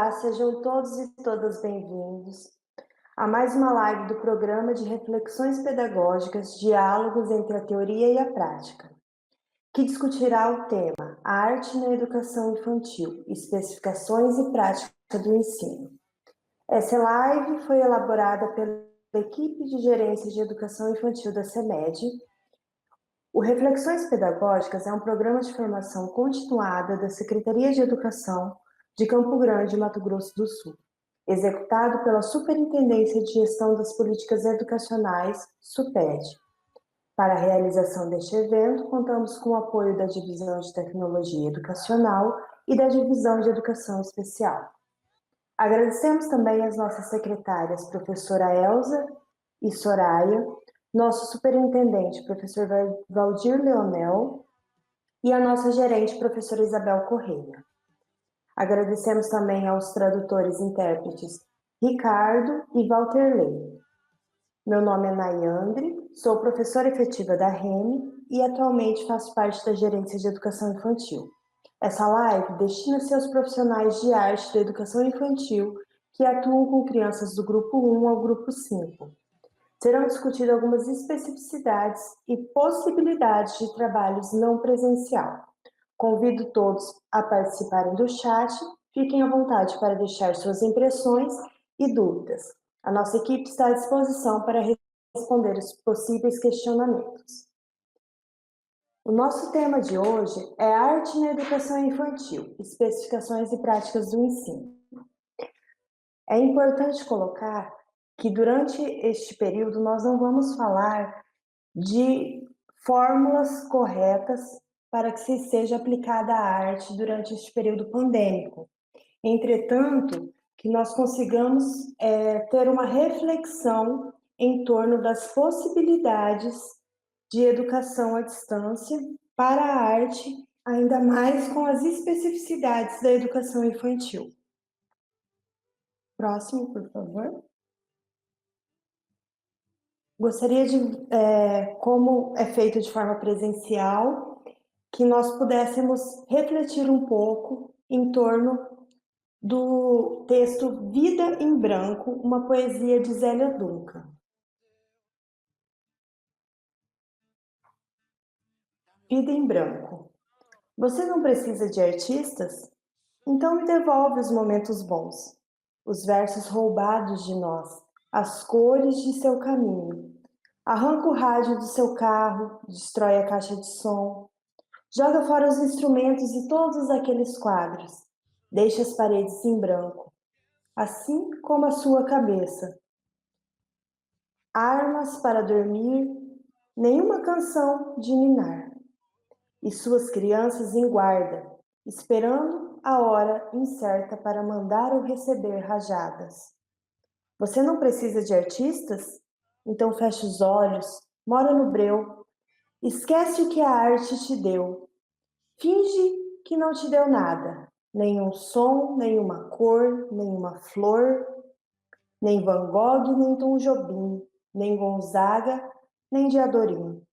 Olá, sejam todos e todas bem-vindos a mais uma live do programa de reflexões pedagógicas, diálogos entre a teoria e a prática, que discutirá o tema A Arte na Educação Infantil, especificações e prática do ensino. Essa live foi elaborada pela equipe de gerência de educação infantil da CEMED. O Reflexões Pedagógicas é um programa de formação continuada da Secretaria de Educação de Campo Grande, Mato Grosso do Sul, executado pela Superintendência de Gestão das Políticas Educacionais, SUPED. Para a realização deste evento, contamos com o apoio da Divisão de Tecnologia Educacional e da Divisão de Educação Especial. Agradecemos também às nossas secretárias, professora Elza e Soraya, nosso superintendente, professor Valdir Leonel, e a nossa gerente, professora Isabel Correia. Agradecemos também aos tradutores e intérpretes Ricardo e Walterley. Meu nome é Nayandre, sou professora efetiva da REME e atualmente faço parte da Gerência de Educação Infantil. Essa live destina-se aos profissionais de arte da educação infantil que atuam com crianças do grupo 1 ao grupo 5. Serão discutidas algumas especificidades e possibilidades de trabalhos não presencial. Convido todos a participarem do chat, fiquem à vontade para deixar suas impressões e dúvidas. A nossa equipe está à disposição para responder os possíveis questionamentos. O nosso tema de hoje é Arte na Educação Infantil, especificações e práticas do ensino. É importante colocar que durante este período nós não vamos falar de fórmulas corretas para que se seja aplicada a arte durante este período pandêmico. Entretanto, que nós consigamos ter uma reflexão em torno das possibilidades de educação à distância para a arte, ainda mais com as especificidades da educação infantil. Próximo, por favor. Gostaria de, como é feito de forma presencial, que nós pudéssemos refletir um pouco em torno do texto Vida em Branco, uma poesia de Zélia Duncan. Vida em Branco. Você não precisa de artistas? Então me devolve os momentos bons, os versos roubados de nós, as cores de seu caminho. Arranca o rádio do seu carro, destrói a caixa de som, joga fora os instrumentos e todos aqueles quadros, deixa as paredes em branco, assim como a sua cabeça. Armas para dormir, nenhuma canção de ninar, e suas crianças em guarda, esperando a hora incerta para mandar ou receber rajadas. Você não precisa de artistas? Então fecha os olhos, mora no breu, esquece o que a arte te deu. Finge que não te deu nada, nenhum som, nenhuma cor, nenhuma flor, nem Van Gogh, nem Tom Jobim, nem Gonzaga, nem Diadorim.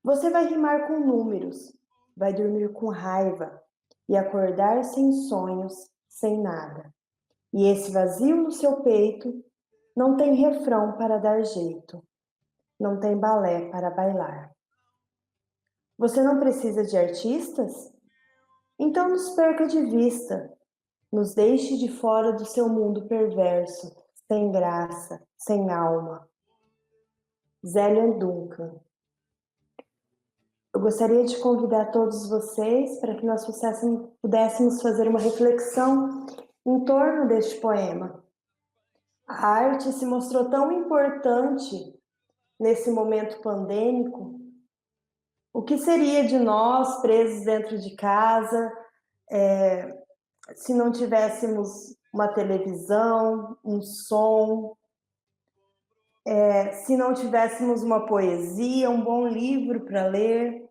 Você vai rimar com números, vai dormir com raiva e acordar sem sonhos, sem nada. E esse vazio no seu peito não tem refrão para dar jeito, não tem balé para bailar. Você não precisa de artistas? Então nos perca de vista, nos deixe de fora do seu mundo perverso, sem graça, sem alma. Zélia Duncan. Eu gostaria de convidar todos vocês para que nós pudéssemos fazer uma reflexão em torno deste poema. A arte se mostrou tão importante nesse momento pandêmico. O que seria de nós presos dentro de casa, se não tivéssemos uma televisão, um som, se não tivéssemos uma poesia, um bom livro para ler?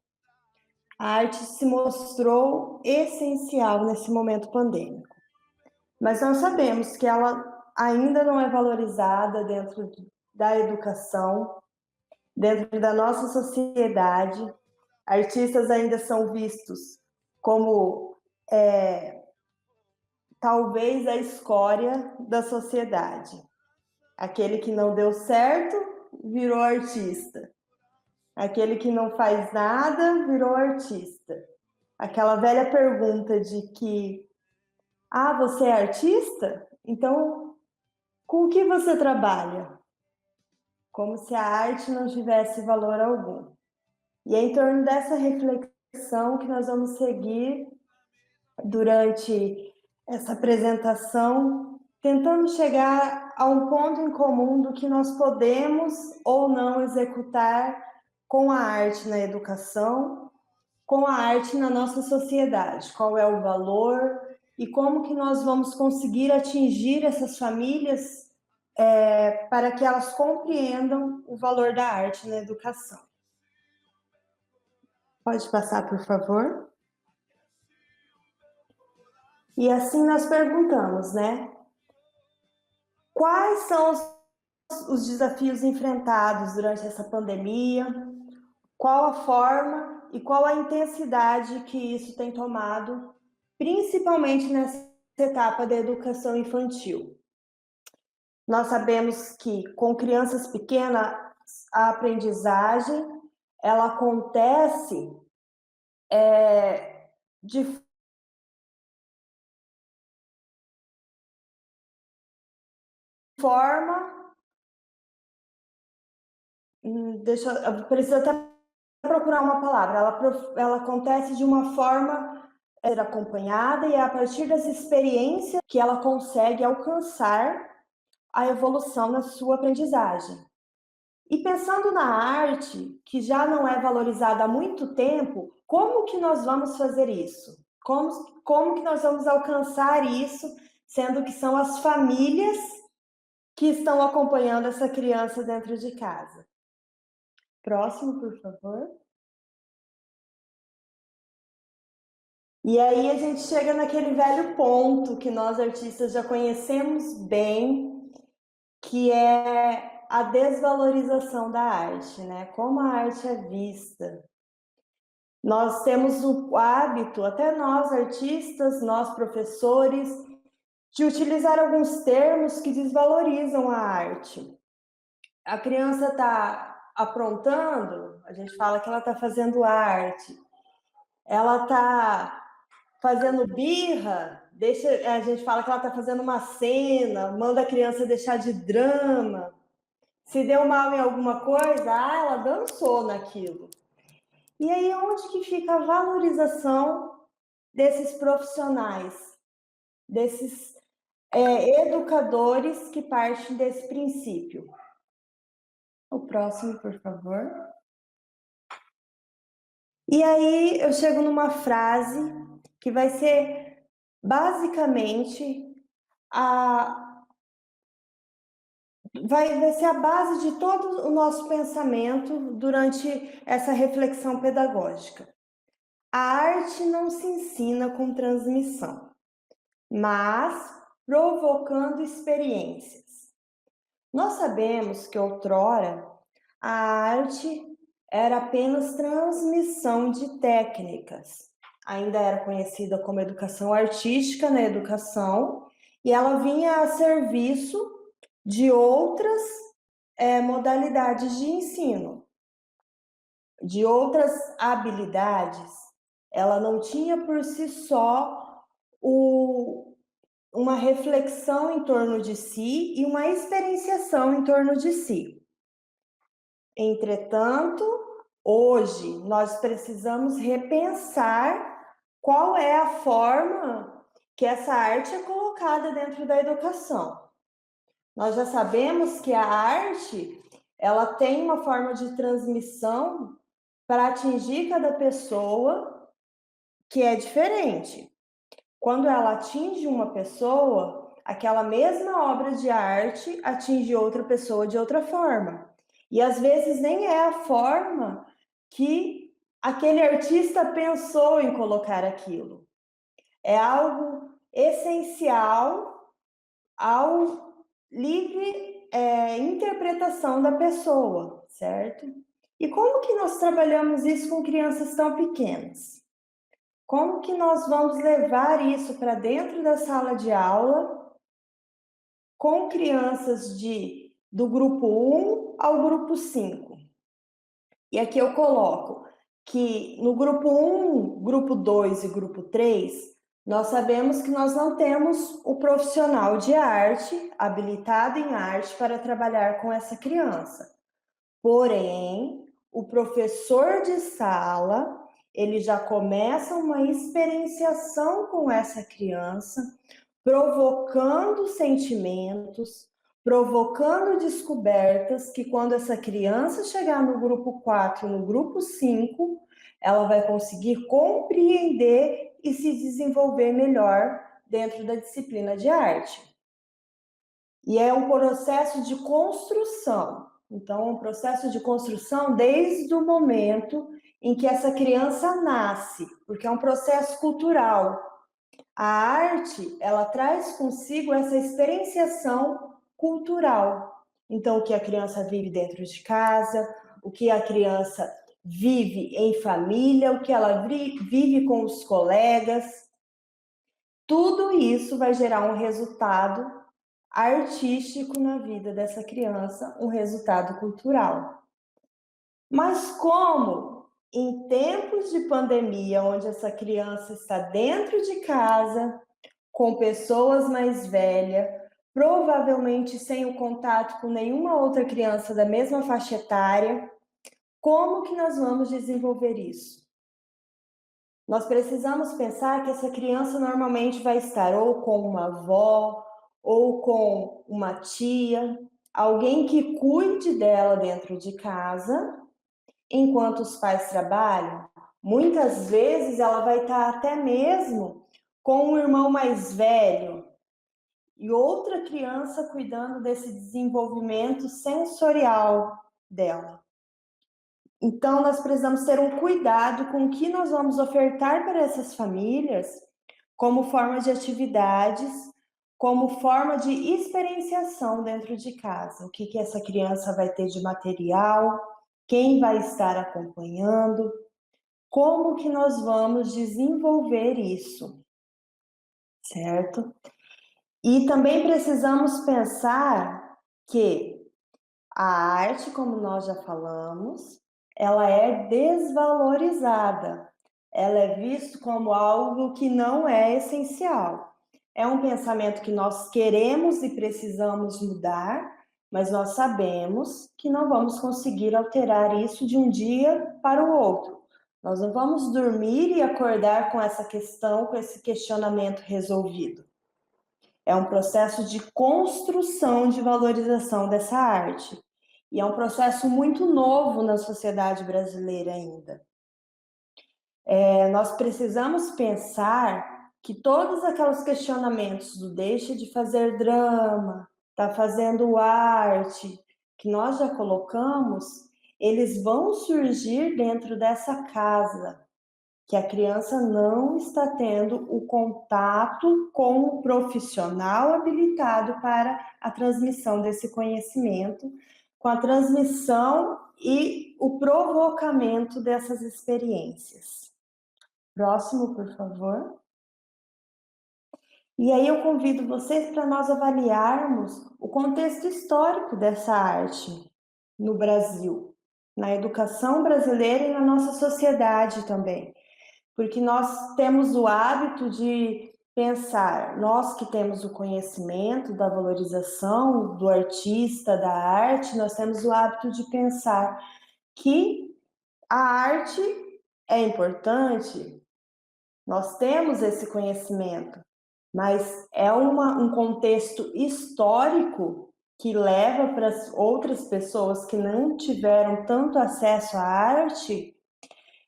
A arte se mostrou essencial nesse momento pandêmico. Mas nós sabemos que ela ainda não é valorizada dentro da educação, dentro da nossa sociedade. Artistas ainda são vistos como talvez a escória da sociedade. Aquele que não deu certo virou artista. Aquele que não faz nada virou artista. Aquela velha pergunta de que, você é artista? Então, com o que você trabalha? Como se a arte não tivesse valor algum. E é em torno dessa reflexão que nós vamos seguir durante essa apresentação, tentando chegar a um ponto em comum do que nós podemos ou não executar com a arte na educação, com a arte na nossa sociedade. Qual é o valor e como que nós vamos conseguir atingir essas famílias para que elas compreendam o valor da arte na educação. Pode passar, por favor? E assim nós perguntamos, né? Quais são os desafios enfrentados durante essa pandemia? Qual a forma e qual a intensidade que isso tem tomado, principalmente nessa etapa da educação infantil? Nós sabemos que com crianças pequenas, a aprendizagem ela acontece de forma... eu preciso até procurar uma palavra. Ela acontece de uma forma ser acompanhada e é a partir dessa experiência que ela consegue alcançar a evolução na sua aprendizagem. E pensando na arte, que já não é valorizada há muito tempo, como que nós vamos fazer isso? Como que nós vamos alcançar isso, sendo que são as famílias que estão acompanhando essa criança dentro de casa? Próximo, por favor. E aí a gente chega naquele velho ponto que nós artistas já conhecemos bem, que é a desvalorização da arte, né? Como a arte é vista. Nós temos o hábito, até nós artistas, nós professores, de utilizar alguns termos que desvalorizam a arte. A criança está aprontando, a gente fala que ela está fazendo arte. Ela está fazendo birra, a gente fala que ela está fazendo uma cena, manda a criança deixar de drama. Se deu mal em alguma coisa, ela dançou naquilo. E aí, onde que fica a valorização desses profissionais, desses educadores que partem desse princípio? O próximo, por favor. E aí, eu chego numa frase que vai ser basicamente vai ser a base de todo o nosso pensamento durante essa reflexão pedagógica. A arte não se ensina com transmissão, mas provocando experiências. Nós sabemos que outrora a arte era apenas transmissão de técnicas. Ainda era conhecida como educação artística na educação, e ela vinha a serviço de outras modalidades de ensino, de outras habilidades. Ela não tinha por si só uma reflexão em torno de si e uma experienciação em torno de si. Entretanto, hoje nós precisamos repensar qual é a forma que essa arte é colocada dentro da educação. Nós já sabemos que a arte, ela tem uma forma de transmissão para atingir cada pessoa que é diferente. Quando ela atinge uma pessoa, aquela mesma obra de arte atinge outra pessoa de outra forma. E às vezes nem é a forma que aquele artista pensou em colocar aquilo. É algo essencial ao livre interpretação da pessoa, certo? E como que nós trabalhamos isso com crianças tão pequenas? Como que nós vamos levar isso para dentro da sala de aula com crianças do grupo 1 ao grupo 5? E aqui eu coloco que no grupo 1, grupo 2 e grupo 3, nós sabemos que nós não temos o profissional de arte, habilitado em arte, para trabalhar com essa criança. Porém, o professor de sala, ele já começa uma experienciação com essa criança, provocando sentimentos, provocando descobertas que quando essa criança chegar no grupo 4 e no grupo 5, ela vai conseguir compreender e se desenvolver melhor dentro da disciplina de arte. E é um processo de construção. Então, um processo de construção desde o momento em que essa criança nasce, porque é um processo cultural. A arte, ela traz consigo essa experienciação cultural. Então, o que a criança vive dentro de casa, o que a criança vive em família, o que ela vive com os colegas, tudo isso vai gerar um resultado artístico na vida dessa criança, um resultado cultural. Mas como em tempos de pandemia, onde essa criança está dentro de casa, com pessoas mais velhas, provavelmente sem o contato com nenhuma outra criança da mesma faixa etária, como que nós vamos desenvolver isso? Nós precisamos pensar que essa criança normalmente vai estar ou com uma avó, ou com uma tia, alguém que cuide dela dentro de casa, enquanto os pais trabalham. Muitas vezes ela vai estar até mesmo com um irmão mais velho e outra criança cuidando desse desenvolvimento sensorial dela. Então, nós precisamos ter um cuidado com o que nós vamos ofertar para essas famílias como forma de atividades, como forma de experienciação dentro de casa. O que essa criança vai ter de material, quem vai estar acompanhando, como que nós vamos desenvolver isso, certo? E também precisamos pensar que a arte, como nós já falamos, ela é desvalorizada. Ela é vista como algo que não é essencial. É um pensamento que nós queremos e precisamos mudar, mas nós sabemos que não vamos conseguir alterar isso de um dia para o outro. Nós não vamos dormir e acordar com essa questão, com esse questionamento resolvido. É um processo de construção de valorização dessa arte. E é um processo muito novo na sociedade brasileira ainda. Nós precisamos pensar que todos aqueles questionamentos do deixa de fazer drama, tá fazendo arte, que nós já colocamos, eles vão surgir dentro dessa casa, que a criança não está tendo o contato com o profissional habilitado para a transmissão desse conhecimento, com a transmissão e o provocamento dessas experiências. Próximo, por favor. E aí eu convido vocês para nós avaliarmos o contexto histórico dessa arte no Brasil, na educação brasileira e na nossa sociedade também. Porque nós temos o hábito de pensar, nós que temos o conhecimento da valorização do artista, da arte, nós temos o hábito de pensar que a arte é importante, nós temos esse conhecimento, mas é um contexto histórico que leva para as outras pessoas que não tiveram tanto acesso à arte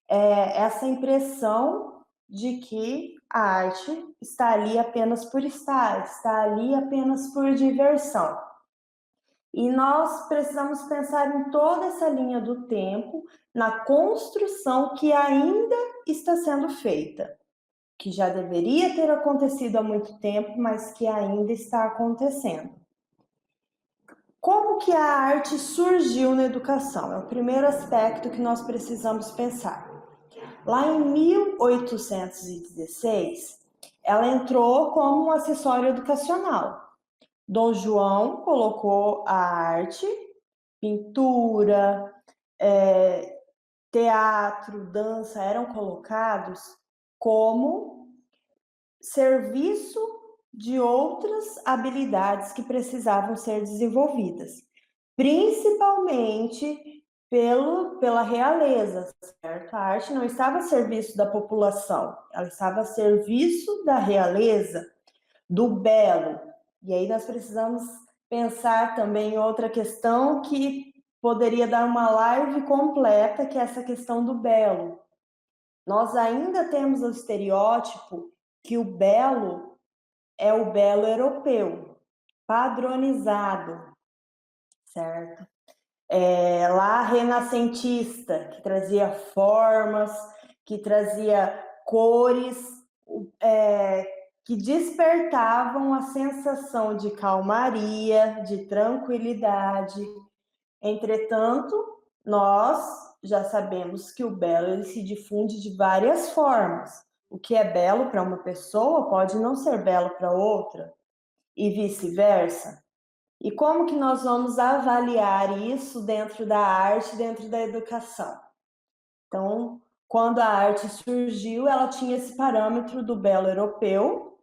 essa impressão de que a arte está ali apenas por estar, está ali apenas por diversão. E nós precisamos pensar em toda essa linha do tempo, na construção que ainda está sendo feita, que já deveria ter acontecido há muito tempo, mas que ainda está acontecendo. Como que a arte surgiu na educação? É o primeiro aspecto que nós precisamos pensar. Lá em 1816, ela entrou como um acessório educacional. Dom João colocou a arte, pintura, teatro, dança, eram colocados como serviço de outras habilidades que precisavam ser desenvolvidas, principalmente pela realeza, certo? A arte não estava a serviço da população, ela estava a serviço da realeza, do belo. E aí nós precisamos pensar também em outra questão que poderia dar uma live completa, que é essa questão do belo. Nós ainda temos o estereótipo que o belo é o belo europeu, padronizado, certo? Lá renascentista, que trazia formas, que trazia cores, que despertavam a sensação de calmaria, de tranquilidade. Entretanto, nós já sabemos que o belo ele se difunde de várias formas. O que é belo para uma pessoa pode não ser belo para outra, e vice-versa. E como que nós vamos avaliar isso dentro da arte, dentro da educação? Então, quando a arte surgiu, ela tinha esse parâmetro do belo europeu,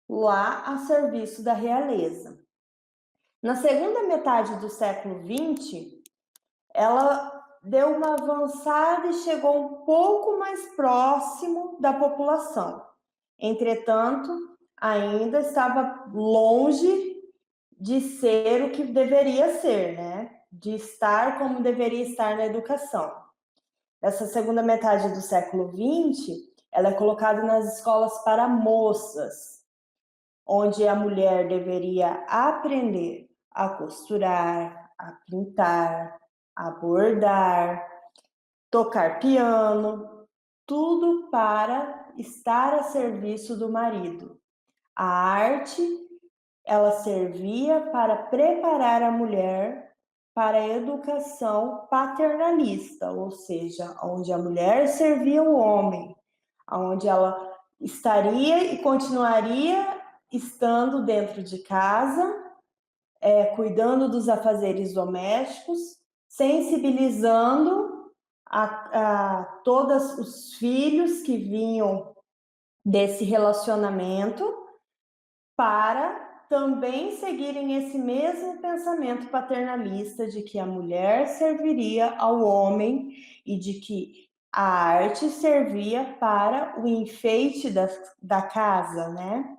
lá a serviço da realeza. Na segunda metade do século XX, ela deu uma avançada e chegou um pouco mais próximo da população. Entretanto, ainda estava longe de ser o que deveria ser, né? De estar como deveria estar na educação. Essa segunda metade do século XX, ela é colocada nas escolas para moças, onde a mulher deveria aprender a costurar, a pintar, a bordar, tocar piano, tudo para estar a serviço do marido. A arte, ela servia para preparar a mulher para a educação paternalista, ou seja, onde a mulher servia o homem, onde ela estaria e continuaria estando dentro de casa, cuidando dos afazeres domésticos, sensibilizando a todos os filhos que vinham desse relacionamento para também seguirem esse mesmo pensamento paternalista de que a mulher serviria ao homem e de que a arte servia para o enfeite da casa, né?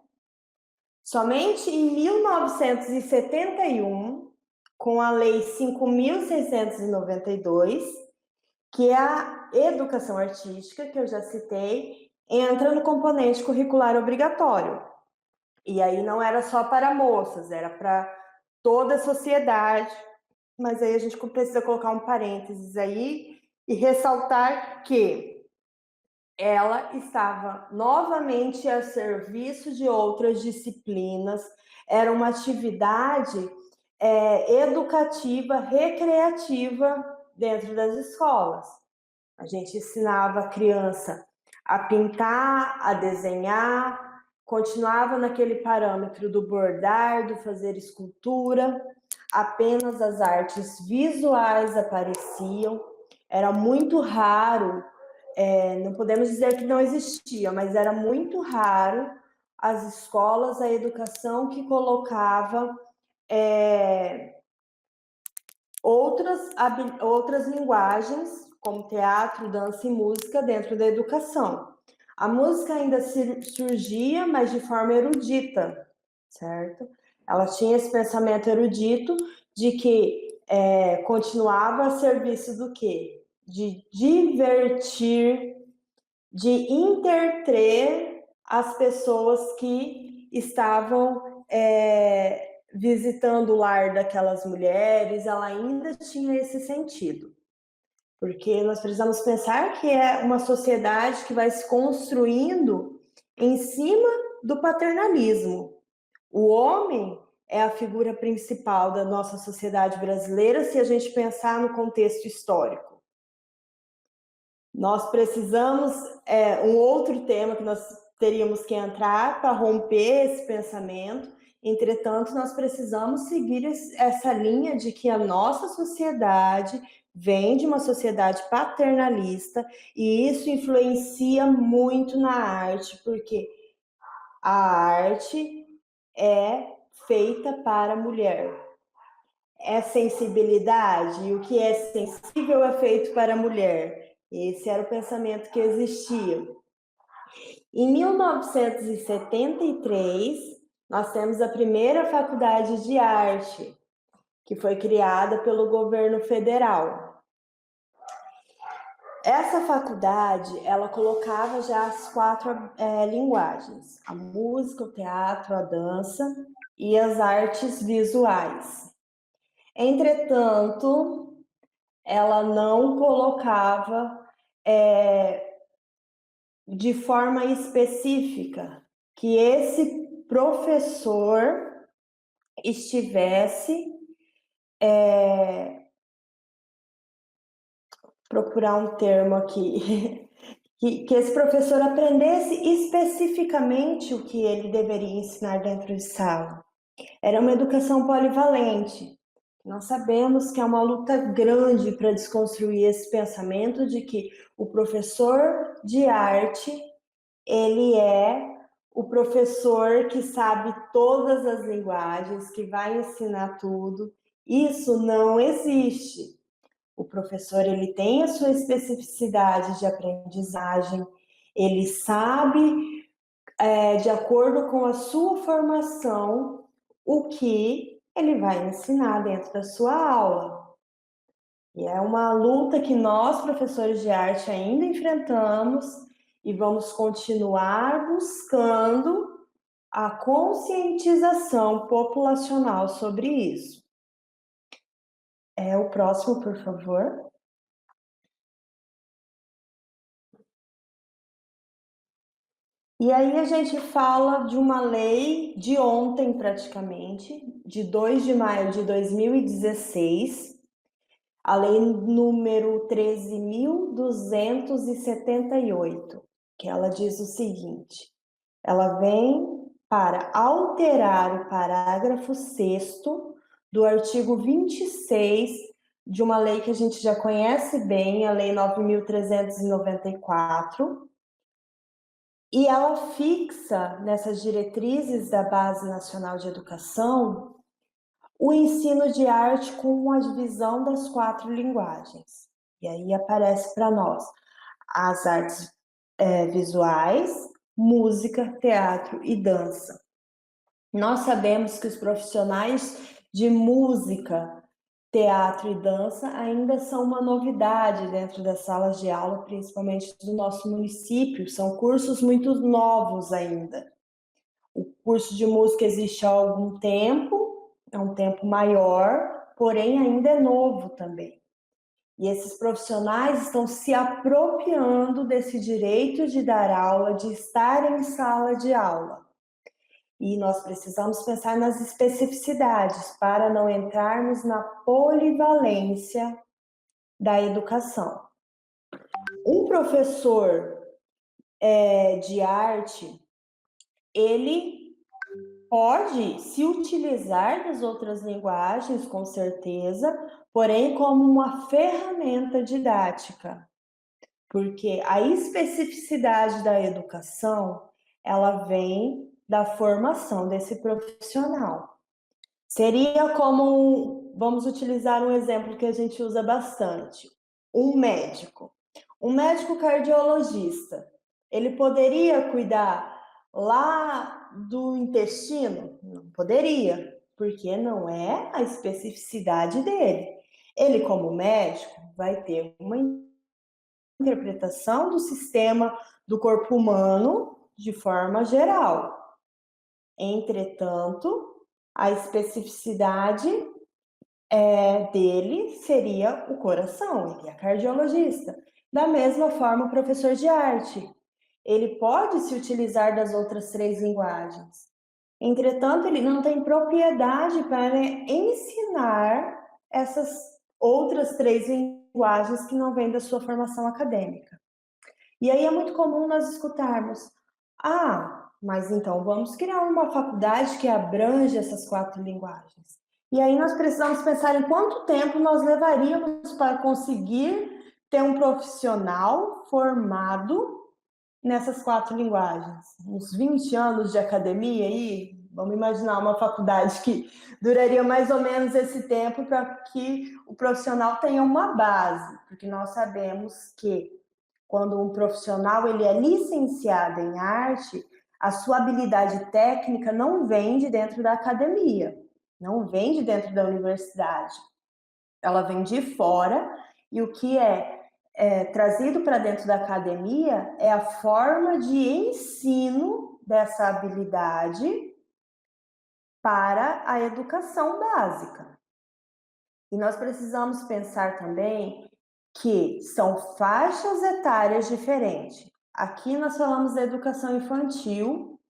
Somente em 1971, com a Lei 5.692, que é a educação artística, que eu já citei, entra no componente curricular obrigatório. E aí não era só para moças, era para toda a sociedade. Mas aí a gente precisa colocar um parênteses aí e ressaltar que ela estava novamente a serviço de outras disciplinas, era uma atividade educativa, recreativa dentro das escolas. A gente ensinava a criança a pintar, a desenhar, continuava naquele parâmetro do bordar, do fazer escultura, apenas as artes visuais apareciam, era muito raro, não podemos dizer que não existia, mas era muito raro as escolas, a educação que colocava outras linguagens, como teatro, dança e música, dentro da educação. A música ainda surgia, mas de forma erudita, certo? Ela tinha esse pensamento erudito de que continuava a serviço do quê? De divertir, de interter as pessoas que estavam visitando o lar daquelas mulheres, ela ainda tinha esse sentido. Porque nós precisamos pensar que é uma sociedade que vai se construindo em cima do paternalismo. O homem é a figura principal da nossa sociedade brasileira se a gente pensar no contexto histórico. Nós precisamos, um outro tema que nós teríamos que entrar para romper esse pensamento. Entretanto, nós precisamos seguir essa linha de que a nossa sociedade vem de uma sociedade paternalista e isso influencia muito na arte, porque a arte é feita para a mulher. É sensibilidade, e o que é sensível é feito para a mulher. Esse era o pensamento que existia. Em 1973, nós temos a primeira faculdade de arte, que foi criada pelo governo federal. Essa faculdade, ela colocava já as quatro linguagens: a música, o teatro, a dança e as artes visuais. Entretanto, ela não colocava de forma específica que esse professor estivesse procurar um termo aqui, que esse professor aprendesse especificamente o que ele deveria ensinar dentro de sala. Era uma educação polivalente. Nós sabemos que é uma luta grande para desconstruir esse pensamento de que o professor de arte, ele é o professor que sabe todas as linguagens, que vai ensinar tudo. Isso não existe. O professor, ele tem a sua especificidade de aprendizagem, ele sabe, de acordo com a sua formação, o que ele vai ensinar dentro da sua aula. E é uma luta que nós, professores de arte, ainda enfrentamos e vamos continuar buscando a conscientização populacional sobre isso. O próximo, por favor. E aí a gente fala de uma lei de ontem, praticamente, de 2 de maio de 2016, a lei número 13.278, que ela diz o seguinte: ela vem para alterar o parágrafo 6º do artigo 26 de uma lei que a gente já conhece bem, a Lei 9.394, e ela fixa nessas diretrizes da Base Nacional de Educação o ensino de arte com a divisão das 4 linguagens. E aí aparece para nós as artes visuais, música, teatro e dança. Nós sabemos que os profissionais de música, teatro e dança ainda são uma novidade dentro das salas de aula, principalmente do nosso município. São cursos muito novos ainda. O curso de música existe há algum tempo, é um tempo maior, porém ainda é novo também. E esses profissionais estão se apropriando desse direito de dar aula, de estar em sala de aula. E nós precisamos pensar nas especificidades para não entrarmos na polivalência da educação. Um professor de arte, ele pode se utilizar das outras linguagens, com certeza, porém como uma ferramenta didática, porque a especificidade da educação, ela vem da formação desse profissional. Seria como, vamos utilizar um exemplo que a gente usa bastante, um médico. Um médico cardiologista, ele poderia cuidar lá do intestino? Não poderia, porque não é a especificidade dele. Ele, como médico, vai ter uma interpretação do sistema do corpo humano de forma geral. Entretanto, a especificidade dele seria o coração, ele é cardiologista. Da mesma forma, o professor de arte, ele pode se utilizar das outras 3 linguagens. Entretanto, ele não tem propriedade para ensinar essas outras 3 linguagens que não vêm da sua formação acadêmica. E aí é muito comum nós escutarmos: ah, mas então vamos criar uma faculdade que abrange essas 4 linguagens. E aí nós precisamos pensar em quanto tempo nós levaríamos para conseguir ter um profissional formado nessas 4 linguagens. Uns 20 anos de academia aí, vamos imaginar uma faculdade que duraria mais ou menos esse tempo para que o profissional tenha uma base, porque nós sabemos que quando um profissional ele é licenciado em arte, a sua habilidade técnica não vem de dentro da academia, não vem de dentro da universidade. Ela vem de fora e o que é trazido para dentro da academia é a forma de ensino dessa habilidade para a educação básica. E nós precisamos pensar também que são faixas etárias diferentes. Aqui nós falamos da educação infantil,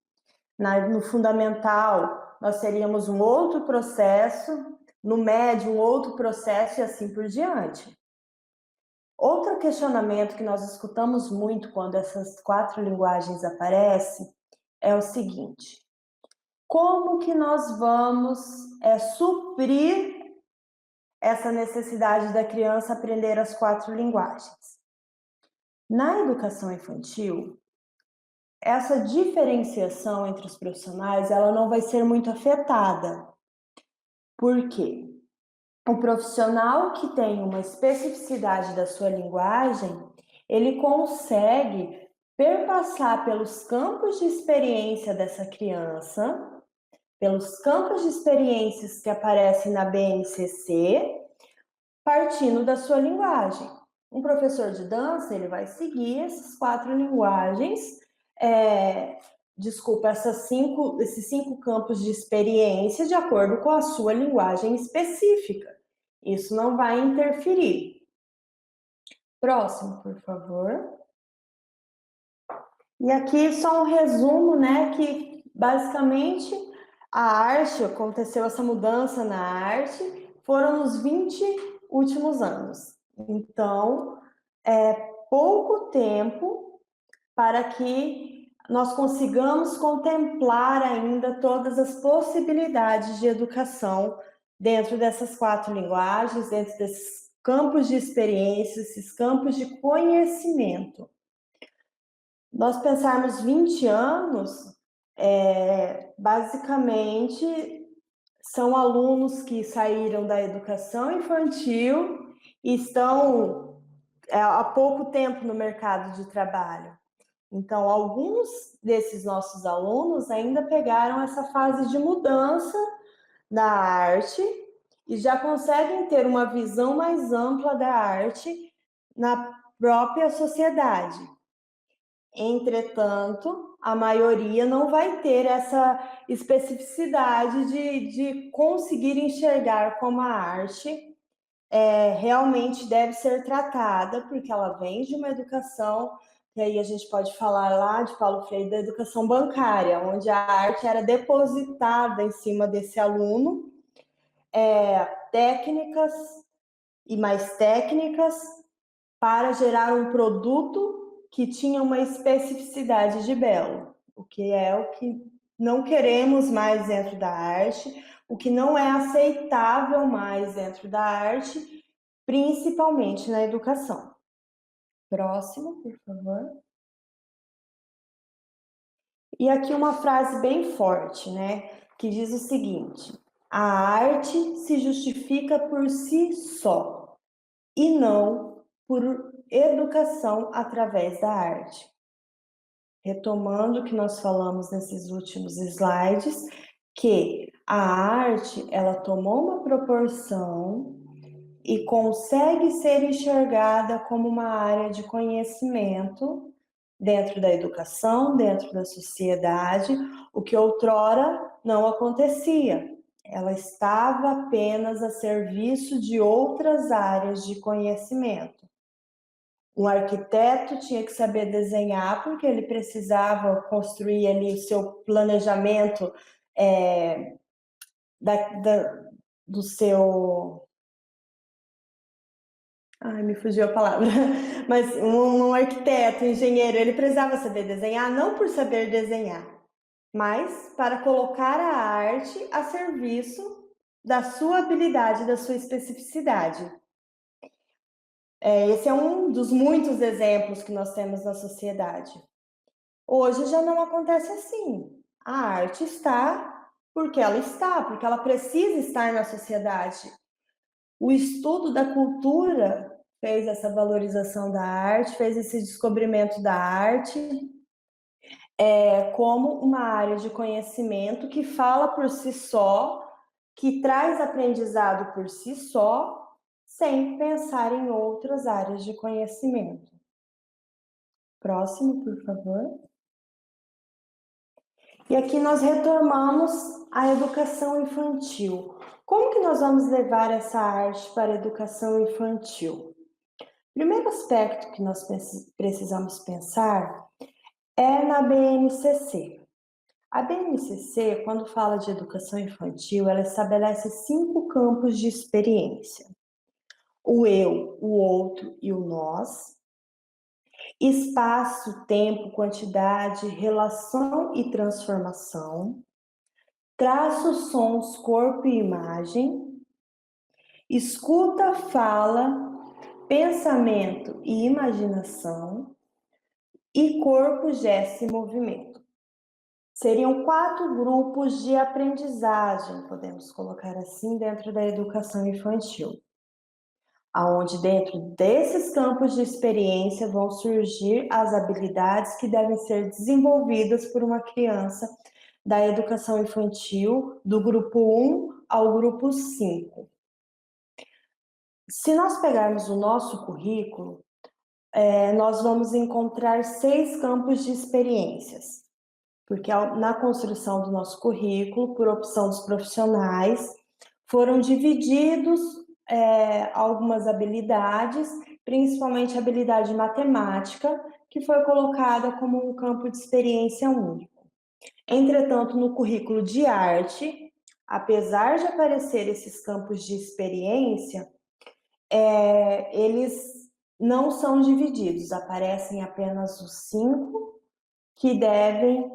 no fundamental nós teríamos um outro processo, no médio um outro processo e assim por diante. Outro questionamento que nós escutamos muito quando essas 4 linguagens aparecem é o seguinte: como que nós vamos suprir essa necessidade da criança aprender as 4 linguagens? Na educação infantil, essa diferenciação entre os profissionais, ela não vai ser muito afetada. Por quê? O profissional que tem uma especificidade da sua linguagem, ele consegue perpassar pelos campos de experiência dessa criança, pelos campos de experiências que aparecem na BNCC, partindo da sua linguagem. Um professor de dança, ele vai seguir essas 4 linguagens, esses 5 campos de experiência de acordo com a sua linguagem específica. Isso não vai interferir. Próximo, por favor. E aqui só um resumo, né, que basicamente a arte, aconteceu essa mudança na arte, foram nos 20 últimos anos. Então, é pouco tempo para que nós consigamos contemplar ainda todas as possibilidades de educação dentro dessas 4 linguagens, dentro desses campos de experiência, esses campos de conhecimento. Nós pensarmos 20 anos, basicamente são alunos que saíram da educação infantil e estão há pouco tempo no mercado de trabalho. Então, alguns desses nossos alunos ainda pegaram essa fase de mudança da arte e já conseguem ter uma visão mais ampla da arte na própria sociedade. Entretanto, a maioria não vai ter essa especificidade de conseguir enxergar como a arte realmente deve ser tratada, porque ela vem de uma educação, e aí a gente pode falar lá de Paulo Freire da educação bancária, onde a arte era depositada em cima desse aluno, técnicas e mais técnicas para gerar um produto que tinha uma especificidade de belo, o que é o que não queremos mais dentro da arte, o que não é aceitável mais dentro da arte, principalmente na educação. Próximo, por favor. E aqui uma frase bem forte, né? Que diz o seguinte: a arte se justifica por si só e não por educação através da arte. Retomando o que nós falamos nesses últimos slides, que a arte, ela tomou uma proporção e consegue ser enxergada como uma área de conhecimento dentro da educação, dentro da sociedade, o que outrora não acontecia. Ela estava apenas a serviço de outras áreas de conhecimento. Um arquiteto tinha que saber desenhar porque ele precisava construir ali o seu planejamento do seu Ai, me fugiu a palavra. Mas um arquiteto, um engenheiro, ele precisava saber desenhar, não por saber desenhar, mas para colocar a arte a serviço da sua habilidade, da sua especificidade. Esse é um dos muitos exemplos que nós temos na sociedade. Hoje já não acontece assim. A arte está, porque ela precisa estar na sociedade. O estudo da cultura fez essa valorização da arte, fez esse descobrimento da arte como uma área de conhecimento que fala por si só, que traz aprendizado por si só, sem pensar em outras áreas de conhecimento. Próximo, por favor. E aqui nós retomamos a educação infantil. Como que nós vamos levar essa arte para a educação infantil? Primeiro aspecto que nós precisamos pensar é na BNCC. A BNCC, quando fala de educação infantil, ela estabelece 5 campos de experiência: o eu, o outro e o nós, espaço, tempo, quantidade, relação e transformação, traços, sons, corpo e imagem, escuta, fala, pensamento e imaginação, e corpo, gesto e movimento. Seriam 4 grupos de aprendizagem, podemos colocar assim, dentro da educação infantil, aonde dentro desses campos de experiência vão surgir as habilidades que devem ser desenvolvidas por uma criança da educação infantil, do grupo 1 ao grupo 5. Se nós pegarmos o nosso currículo, nós vamos encontrar 6 campos de experiências, porque na construção do nosso currículo, por opção dos profissionais, foram divididos algumas habilidades, principalmente a habilidade matemática, que foi colocada como um campo de experiência único. Entretanto, no currículo de arte, apesar de aparecer esses campos de experiência, eles não são divididos, aparecem apenas os 5 que devem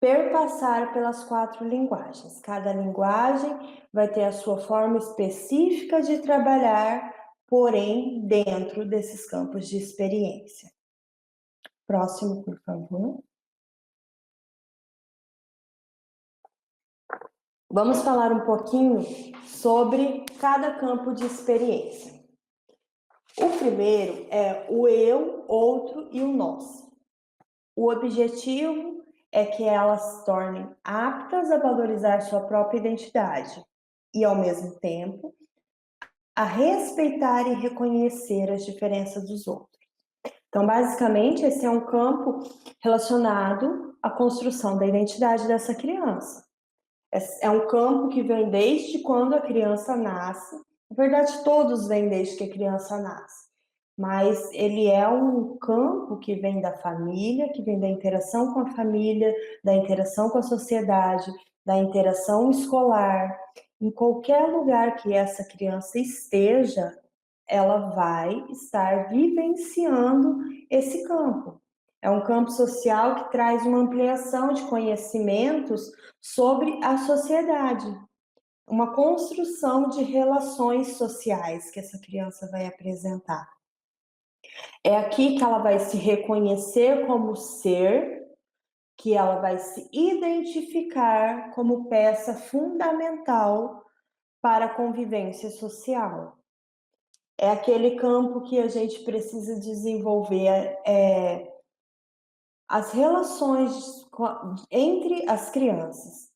perpassar pelas 4 linguagens. Cada linguagem vai ter a sua forma específica de trabalhar, porém dentro desses campos de experiência. Próximo, por favor. Vamos falar um pouquinho sobre cada campo de experiência. O primeiro é o eu, outro e o nós. O objetivo é que elas se tornem aptas a valorizar sua própria identidade e, ao mesmo tempo, a respeitar e reconhecer as diferenças dos outros. Então, basicamente, esse é um campo relacionado à construção da identidade dessa criança. É um campo que vem desde quando a criança nasce. Na verdade, todos vêm desde que a criança nasce. Mas ele é um campo que vem da família, que vem da interação com a família, da interação com a sociedade, da interação escolar. Em qualquer lugar que essa criança esteja, ela vai estar vivenciando esse campo. É um campo social que traz uma ampliação de conhecimentos sobre a sociedade, uma construção de relações sociais que essa criança vai apresentar. É aqui que ela vai se reconhecer como ser, que ela vai se identificar como peça fundamental para a convivência social. É aquele campo que a gente precisa desenvolver as relações entre as crianças.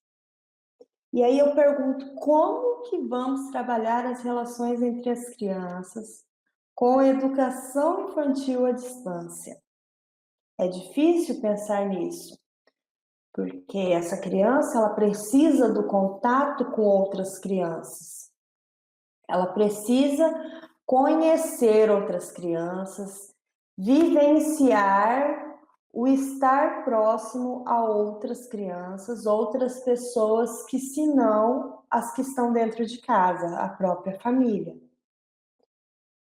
E aí eu pergunto, como que vamos trabalhar as relações entre as crianças com a educação infantil à distância? É difícil pensar nisso, porque essa criança ela precisa do contato com outras crianças. Ela precisa conhecer outras crianças, vivenciar o estar próximo a outras crianças, outras pessoas que, se não, as que estão dentro de casa, a própria família.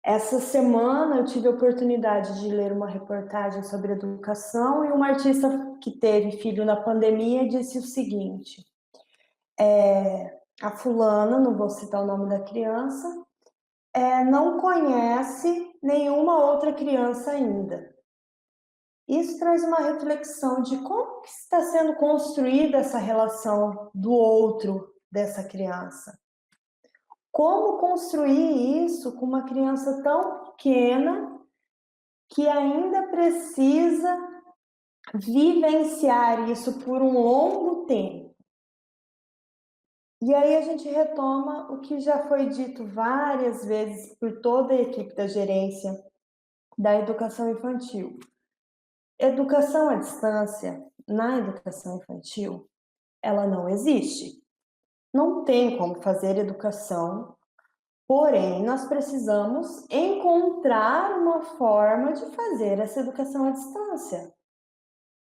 Essa semana eu tive a oportunidade de ler uma reportagem sobre educação e uma artista que teve filho na pandemia disse o seguinte: a fulana, não vou citar o nome da criança, não conhece nenhuma outra criança ainda. Isso traz uma reflexão de como que está sendo construída essa relação do outro dessa criança. Como construir isso com uma criança tão pequena que ainda precisa vivenciar isso por um longo tempo. E aí a gente retoma o que já foi dito várias vezes por toda a equipe da gerência da educação infantil. Educação à distância, na educação infantil, ela não existe. Não tem como fazer educação, porém, nós precisamos encontrar uma forma de fazer essa educação à distância.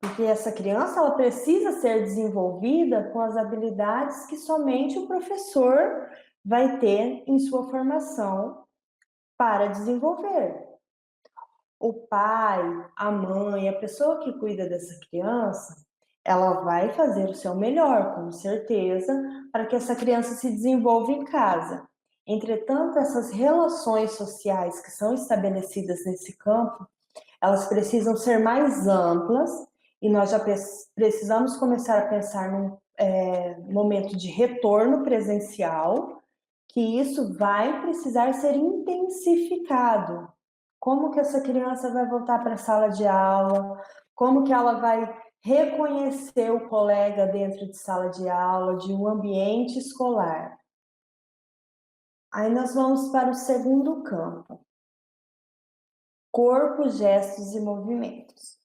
Porque essa criança ela precisa ser desenvolvida com as habilidades que somente o professor vai ter em sua formação para desenvolver. O pai, a mãe, a pessoa que cuida dessa criança, ela vai fazer o seu melhor, com certeza, para que essa criança se desenvolva em casa. Entretanto, essas relações sociais que são estabelecidas nesse campo, elas precisam ser mais amplas e nós já precisamos começar a pensar num momento de retorno presencial, que isso vai precisar ser intensificado. Como que essa criança vai voltar para a sala de aula? Como que ela vai reconhecer o colega dentro de sala de aula, de um ambiente escolar? Aí nós vamos para o segundo campo: corpo, gestos e movimentos.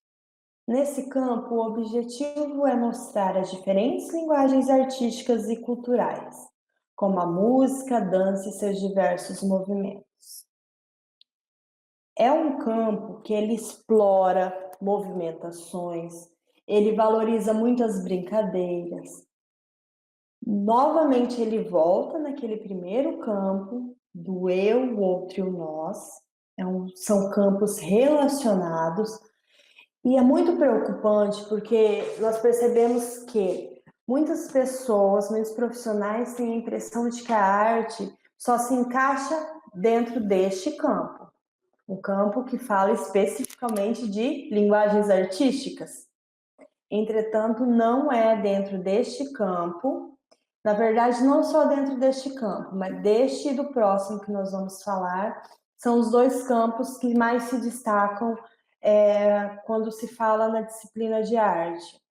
Nesse campo, o objetivo é mostrar as diferentes linguagens artísticas e culturais, como a música, a dança e seus diversos movimentos. É um campo que ele explora movimentações, ele valoriza muitas brincadeiras. Novamente, ele volta naquele primeiro campo do eu, o outro e o nós. São campos relacionados. E é muito preocupante porque nós percebemos que muitas pessoas, muitos profissionais têm a impressão de que a arte só se encaixa dentro deste campo, um campo que fala especificamente de linguagens artísticas. Entretanto, não é dentro deste campo, na verdade, não só dentro deste campo, mas deste e do próximo que nós vamos falar, são os dois campos que mais se destacam quando se fala na disciplina de arte.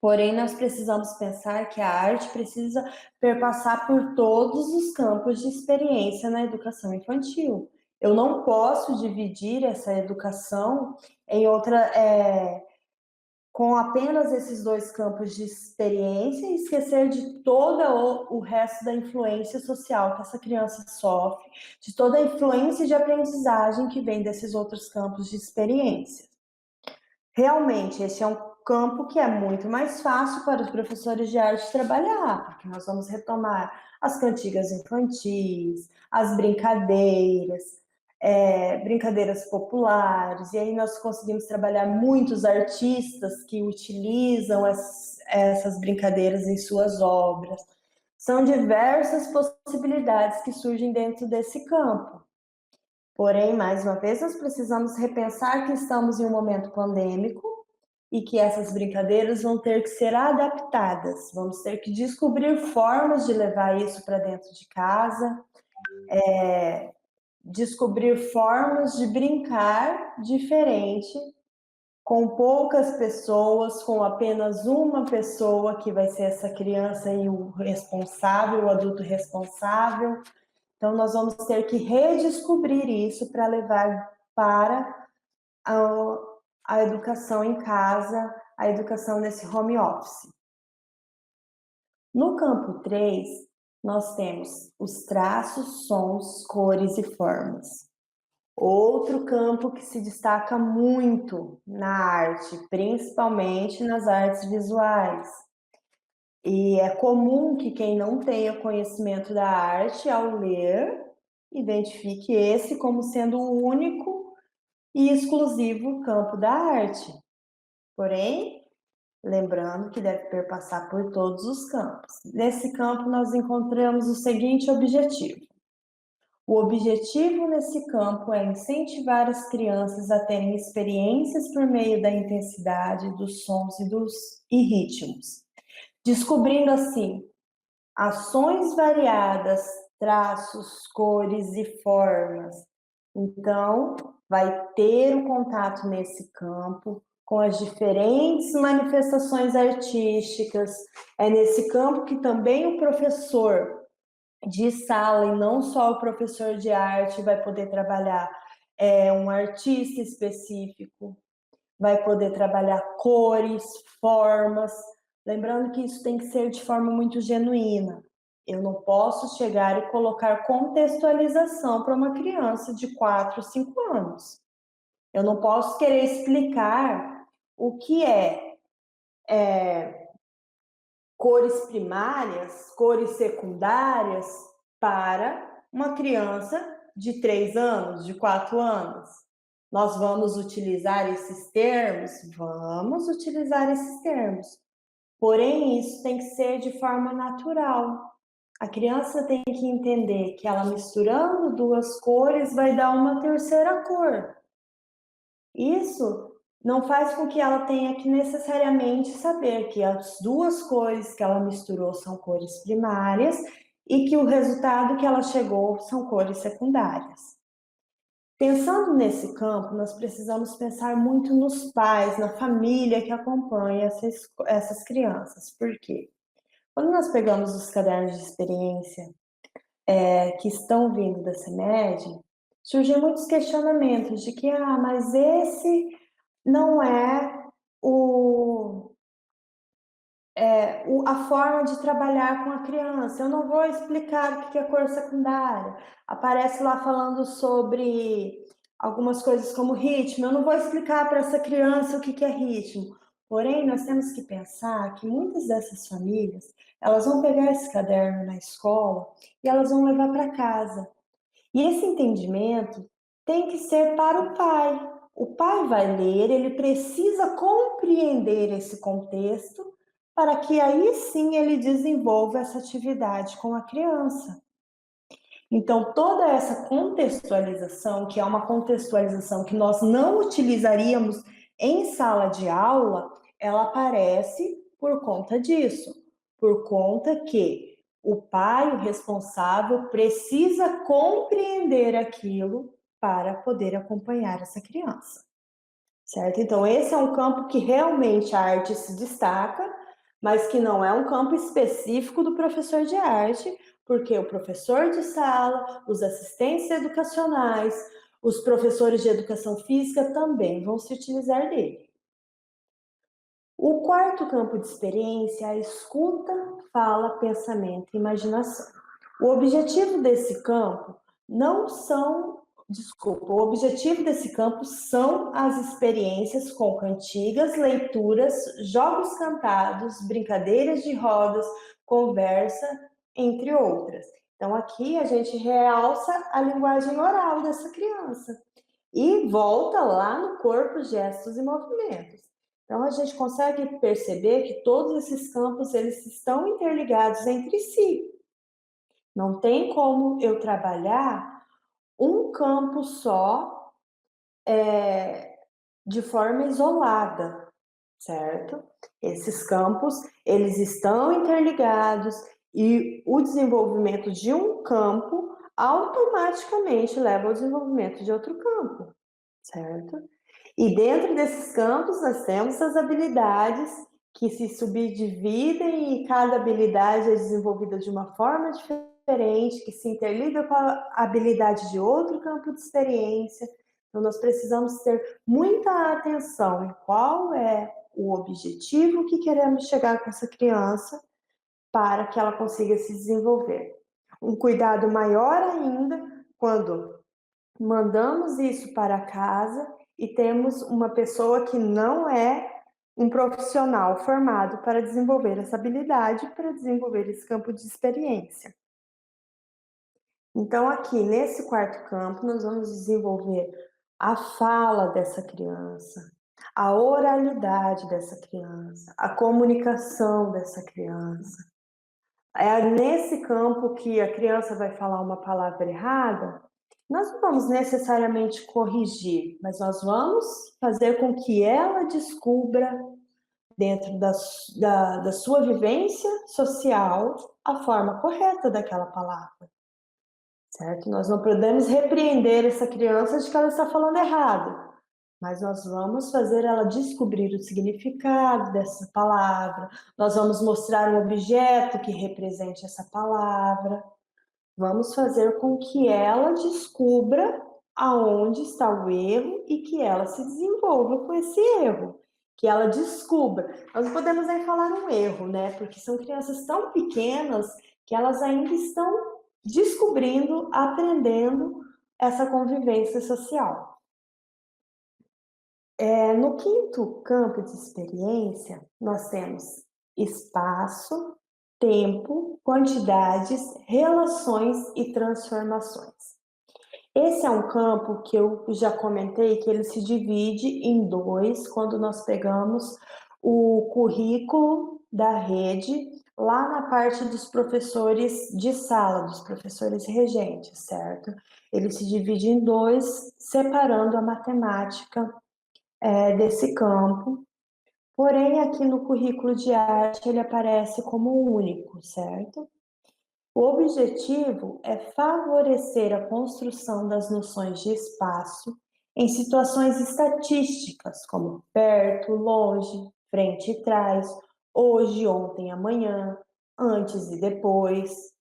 Porém, nós precisamos pensar que a arte precisa perpassar por todos os campos de experiência na educação infantil. Eu não posso dividir essa educação em com apenas esses dois campos de experiência e esquecer de todo o resto da influência social que essa criança sofre, de toda a influência de aprendizagem que vem desses outros campos de experiência. Realmente, esse é um campo que é muito mais fácil para os professores de arte trabalhar, porque nós vamos retomar as cantigas infantis, as brincadeiras, brincadeiras populares, e aí nós conseguimos trabalhar muitos artistas que utilizam essas brincadeiras em suas obras. São diversas possibilidades que surgem dentro desse campo. Porém, mais uma vez, nós precisamos repensar que estamos em um momento pandêmico e que essas brincadeiras vão ter que ser adaptadas. Vamos ter que descobrir formas de levar isso para dentro de casa, descobrir formas de brincar diferente, com poucas pessoas, com apenas uma pessoa que vai ser essa criança e o responsável, o adulto responsável. Então, nós vamos ter que redescobrir isso para levar para a educação em casa, a educação nesse home office. No campo 3, nós temos os traços, sons, cores e formas. Outro campo que se destaca muito na arte, principalmente nas artes visuais. E é comum que quem não tenha conhecimento da arte, ao ler, identifique esse como sendo o único e exclusivo campo da arte. Porém, lembrando que deve perpassar por todos os campos. Nesse campo, nós encontramos o seguinte objetivo. O objetivo nesse campo é incentivar as crianças a terem experiências por meio da intensidade dos sons e ritmos, descobrindo assim ações variadas, traços, cores e formas. Então, vai ter o contato nesse campo com as diferentes manifestações artísticas. É nesse campo que também o professor de sala e não só o professor de arte vai poder trabalhar um artista específico, vai poder trabalhar cores, formas, lembrando que isso tem que ser de forma muito genuína. Eu não posso chegar e colocar contextualização para uma criança de 4, 5 anos. Eu não posso querer explicar o que cores primárias, cores secundárias para uma criança de 3 anos, de 4 anos. Nós vamos utilizar esses termos? Vamos utilizar esses termos. Porém, isso tem que ser de forma natural. A criança tem que entender que ela misturando duas cores vai dar uma terceira cor. Isso não faz com que ela tenha que necessariamente saber que as duas cores que ela misturou são cores primárias e que o resultado que ela chegou são cores secundárias. Pensando nesse campo, nós precisamos pensar muito nos pais, na família que acompanha essas crianças. Por quê? Quando nós pegamos os cadernos de experiência que estão vindo da CEMED, surgem muitos questionamentos de que, mas esse não é a forma de trabalhar com a criança. Eu não vou explicar o que é cor secundária. Aparece lá falando sobre algumas coisas como ritmo. Eu não vou explicar para essa criança o que é ritmo. Porém, nós temos que pensar que muitas dessas famílias, elas vão pegar esse caderno na escola e elas vão levar para casa. E esse entendimento tem que ser para o pai. O pai vai ler, ele precisa compreender esse contexto para que aí sim ele desenvolva essa atividade com a criança. Então, toda essa contextualização, que é uma contextualização que nós não utilizaríamos em sala de aula, ela aparece por conta disso, por conta que o pai, o responsável, precisa compreender aquilo para poder acompanhar essa criança, certo? Então, esse é um campo que realmente a arte se destaca, mas que não é um campo específico do professor de arte, porque o professor de sala, os assistentes educacionais, os professores de educação física também vão se utilizar dele. O quarto campo de experiência é a escuta, fala, pensamento e imaginação. O objetivo desse campo o objetivo desse campo são as experiências com cantigas, leituras, jogos cantados, brincadeiras de rodas, conversa, entre outras. Então, aqui a gente realça a linguagem oral dessa criança e volta lá no corpo, gestos e movimentos. Então, a gente consegue perceber que todos esses campos eles estão interligados entre si. Não tem como eu trabalhar um campo só de forma isolada, certo? Esses campos, eles estão interligados e o desenvolvimento de um campo automaticamente leva ao desenvolvimento de outro campo, certo? E dentro desses campos nós temos as habilidades que se subdividem e cada habilidade é desenvolvida de uma forma diferente, que se interliga com a habilidade de outro campo de experiência. Então, nós precisamos ter muita atenção em qual é o objetivo que queremos chegar com essa criança para que ela consiga se desenvolver. Um cuidado maior ainda quando mandamos isso para casa e temos uma pessoa que não é um profissional formado para desenvolver essa habilidade, para desenvolver esse campo de experiência. Então, aqui nesse quarto campo, nós vamos desenvolver a fala dessa criança, a oralidade dessa criança, a comunicação dessa criança. É nesse campo que a criança vai falar uma palavra errada, nós não vamos necessariamente corrigir, mas nós vamos fazer com que ela descubra, dentro da sua vivência social, a forma correta daquela palavra. Certo? Nós não podemos repreender essa criança de que ela está falando errado, mas nós vamos fazer ela descobrir o significado dessa palavra, nós vamos mostrar um objeto que represente essa palavra, vamos fazer com que ela descubra aonde está o erro e que ela se desenvolva com esse erro, que ela descubra. Nós não podemos nem falar um erro, né? Porque são crianças tão pequenas que elas ainda estão descobrindo, aprendendo essa convivência social. No quinto campo de experiência, nós temos espaço, tempo, quantidades, relações e transformações. Esse é um campo que eu já comentei que ele se divide em dois quando nós pegamos o currículo da rede lá na parte dos professores de sala, dos professores regentes, certo? Ele se divide em dois, separando a matemática desse campo. Porém, aqui no currículo de arte ele aparece como único, certo? O objetivo é favorecer a construção das noções de espaço em situações estatísticas, como perto, longe, frente e trás, hoje, ontem, amanhã, antes e depois.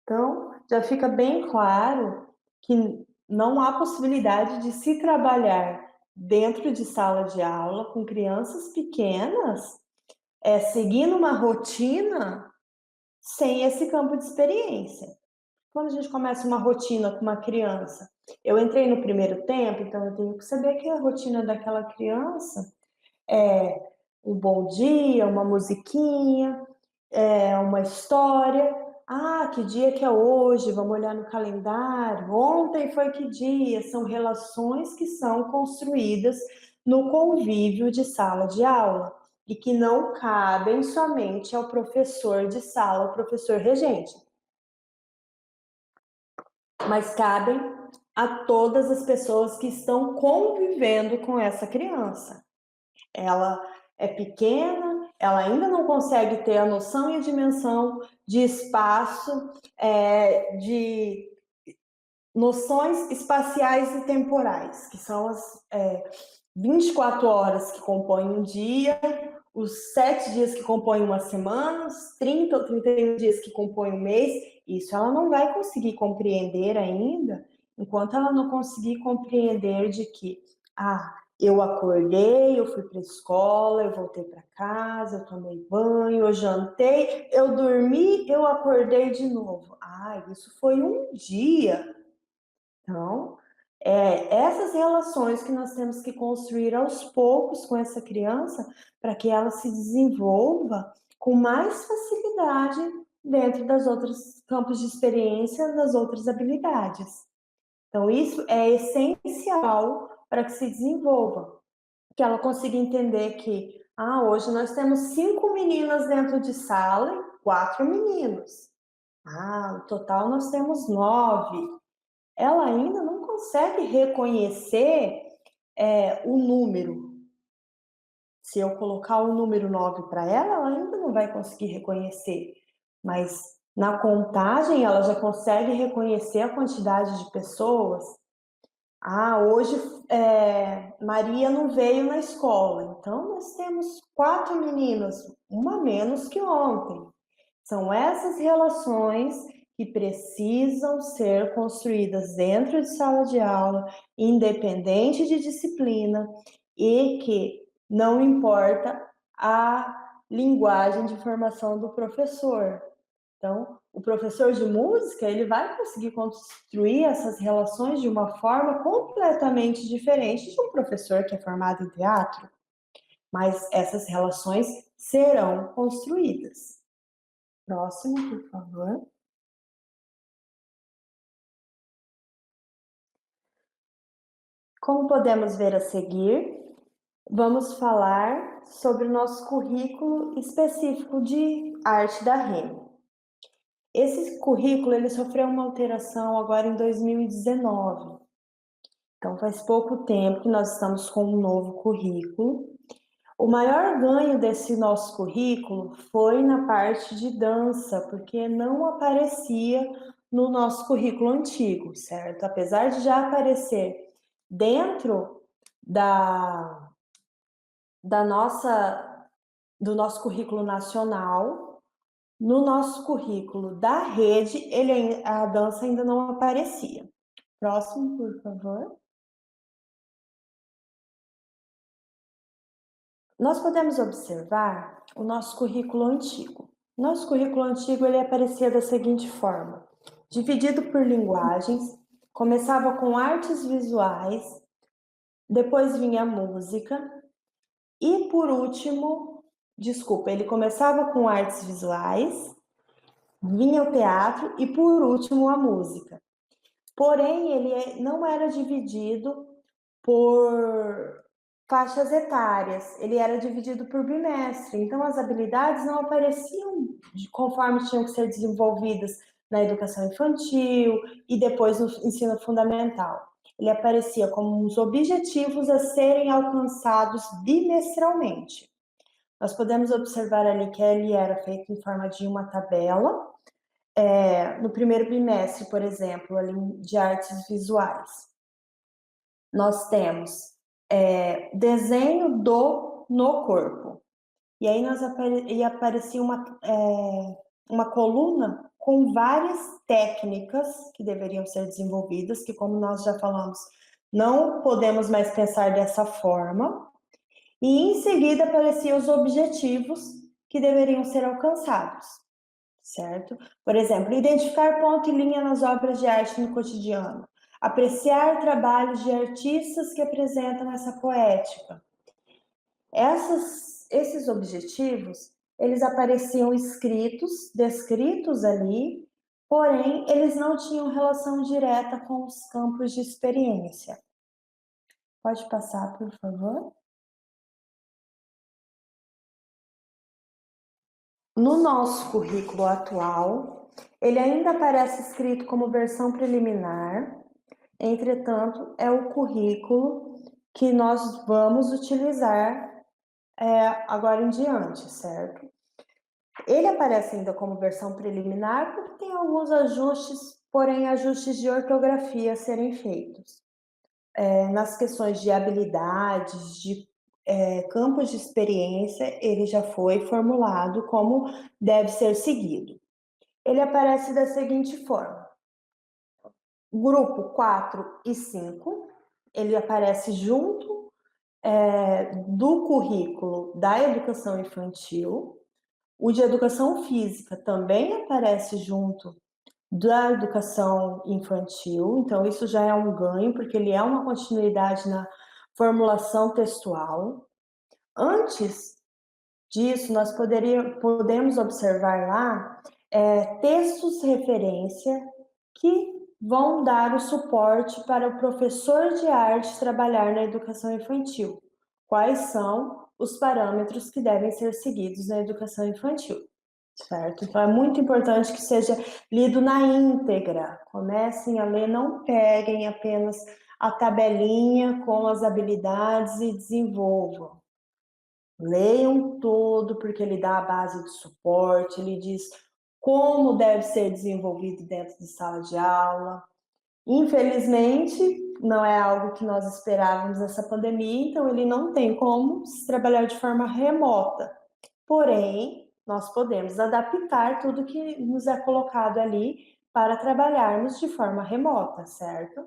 Então, já fica bem claro que não há possibilidade de se trabalhar dentro de sala de aula com crianças pequenas, seguindo uma rotina sem esse campo de experiência. Quando a gente começa uma rotina com uma criança, eu entrei no primeiro tempo, então eu tenho que saber que a rotina daquela criança é um bom dia, uma musiquinha, uma história. Ah, que dia que é hoje? Vamos olhar no calendário. Ontem foi que dia? São relações que são construídas no convívio de sala de aula e que não cabem somente ao professor de sala, ao professor regente, mas cabem a todas as pessoas que estão convivendo com essa criança. Ela é pequena, ela ainda não consegue ter a noção e a dimensão de espaço, de noções espaciais e temporais, que são as 24 horas que compõem um dia, os 7 dias que compõem uma semana, os 30 ou 31 dias que compõem um mês. Isso ela não vai conseguir compreender ainda, enquanto ela não conseguir compreender de que, eu acordei, eu fui para a escola, eu voltei para casa, eu tomei banho, eu jantei, eu dormi, eu acordei de novo. Isso foi um dia. Então, essas relações que nós temos que construir aos poucos com essa criança para que ela se desenvolva com mais facilidade dentro das outras campos de experiência, das outras habilidades. Então, isso é essencial para que se desenvolva, que ela consiga entender que, hoje nós temos 5 meninas dentro de sala e 4 meninos. No total nós temos 9. Ela ainda não consegue reconhecer o número. Se eu colocar o número 9 para ela, ela ainda não vai conseguir reconhecer. Mas na contagem, ela já consegue reconhecer a quantidade de pessoas. Hoje Maria não veio na escola, então nós temos 4 meninas, uma menos que ontem. São essas relações que precisam ser construídas dentro de sala de aula, independente de disciplina, e que não importa a linguagem de formação do professor. Então, o professor de música, ele vai conseguir construir essas relações de uma forma completamente diferente de um professor que é formado em teatro, mas essas relações serão construídas. Próximo, por favor. Como podemos ver a seguir, vamos falar sobre o nosso currículo específico de arte da REM. Esse currículo ele sofreu uma alteração agora em 2019. Então faz pouco tempo que nós estamos com um novo currículo. O maior ganho desse nosso currículo foi na parte de dança, porque não aparecia no nosso currículo antigo, certo? Apesar de já aparecer dentro da, da nossa, do nosso currículo nacional, no nosso currículo da rede, a dança ainda não aparecia. Próximo, por favor. Nós podemos observar o nosso currículo antigo. Nosso currículo antigo ele aparecia da seguinte forma: dividido por linguagens, começava com artes visuais, depois vinha música e por último, ele começava com artes visuais, vinha o teatro e por último a música. Porém, ele não era dividido por faixas etárias, ele era dividido por bimestre, então as habilidades não apareciam conforme tinham que ser desenvolvidas na educação infantil e depois no ensino fundamental. Ele aparecia como os objetivos a serem alcançados bimestralmente. Nós podemos observar ali que ele era feito em forma de uma tabela, no primeiro bimestre, por exemplo, ali de artes visuais. Nós temos desenho no corpo. E aí aparecia uma coluna com várias técnicas que deveriam ser desenvolvidas, que como nós já falamos, não podemos mais pensar dessa forma. E em seguida apareciam os objetivos que deveriam ser alcançados, certo? Por exemplo, identificar ponto e linha nas obras de arte no cotidiano, apreciar trabalhos de artistas que apresentam essa poética. Esses objetivos, eles apareciam descritos ali, porém, eles não tinham relação direta com os campos de experiência. Pode passar, por favor? No nosso currículo atual, ele ainda aparece escrito como versão preliminar, entretanto, é o currículo que nós vamos utilizar agora em diante, certo? Ele aparece ainda como versão preliminar porque tem alguns ajustes, porém ajustes de ortografia a serem feitos. Nas questões de habilidades, de campos de experiência, ele já foi formulado como deve ser seguido. Ele aparece da seguinte forma: grupo 4 e 5, ele aparece junto do currículo da educação infantil. O de educação física também aparece junto da educação infantil, então isso já é um ganho, porque ele é uma continuidade na formulação textual. Antes disso, nós podemos observar lá textos referência que vão dar o suporte para o professor de arte trabalhar na educação infantil. Quais são os parâmetros que devem ser seguidos na educação infantil, certo? Então é muito importante que seja lido na íntegra. Comecem a ler, não peguem apenas a tabelinha com as habilidades e desenvolvam. Leiam todo, porque ele dá a base de suporte, ele diz como deve ser desenvolvido dentro de sala de aula. Infelizmente, não é algo que nós esperávamos nessa pandemia, então ele não tem como se trabalhar de forma remota. Porém, nós podemos adaptar tudo que nos é colocado ali para trabalharmos de forma remota, certo?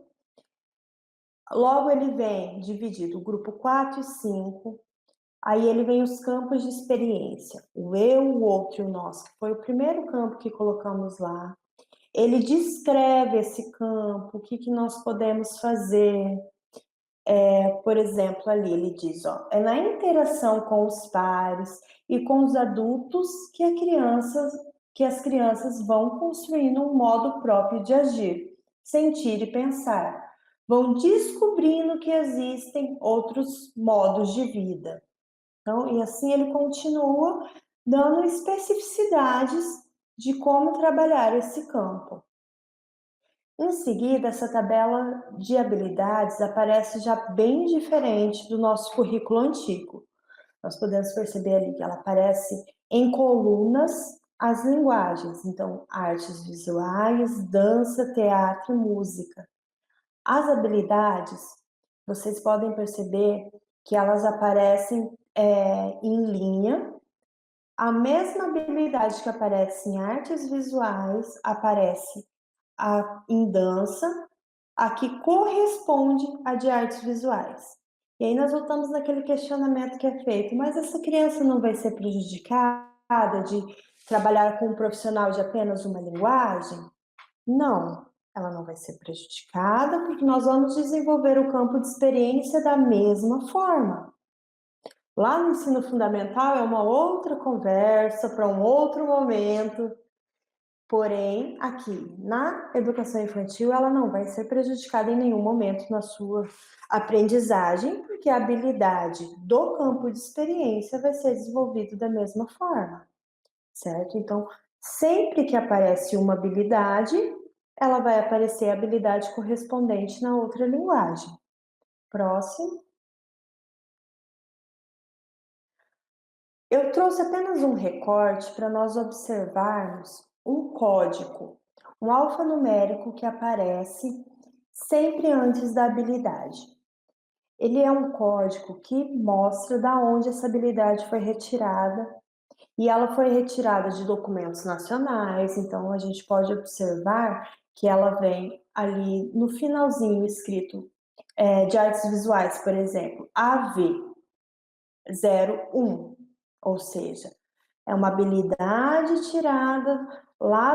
Logo ele vem dividido o grupo 4 e 5. Aí ele vem os campos de experiência, o eu, o outro e o nós, que foi o primeiro campo que colocamos lá. Ele descreve esse campo, o que nós podemos fazer. Por exemplo, ali ele diz, é na interação com os pares e com os adultos que as crianças vão construindo um modo próprio de agir, sentir e pensar. vão descobrindo que existem outros modos de vida. Então, e assim ele continua dando especificidades de como trabalhar esse campo. Em seguida, essa tabela de habilidades aparece já bem diferente do nosso currículo antigo. Nós podemos perceber ali que ela aparece em colunas as linguagens, então artes visuais, dança, teatro e música. As habilidades, vocês podem perceber que elas aparecem em linha. A mesma habilidade que aparece em artes visuais aparece em dança, a que corresponde à de artes visuais. E aí nós voltamos naquele questionamento que é feito, mas essa criança não vai ser prejudicada de trabalhar com um profissional de apenas uma linguagem? Não, ela não vai ser prejudicada porque nós vamos desenvolver o campo de experiência da mesma forma. Lá no ensino fundamental é uma outra conversa para um outro momento, porém, aqui na educação infantil, ela não vai ser prejudicada em nenhum momento na sua aprendizagem, porque a habilidade do campo de experiência vai ser desenvolvido da mesma forma, certo? Então, sempre que aparece uma habilidade, ela vai aparecer a habilidade correspondente na outra linguagem. Próximo. Eu trouxe apenas um recorte para nós observarmos um código, um alfanumérico que aparece sempre antes da habilidade. Ele é um código que mostra da onde essa habilidade foi retirada, e ela foi retirada de documentos nacionais, então a gente pode observar que ela vem ali no finalzinho escrito de artes visuais, por exemplo, AV01, ou seja, é uma habilidade tirada lá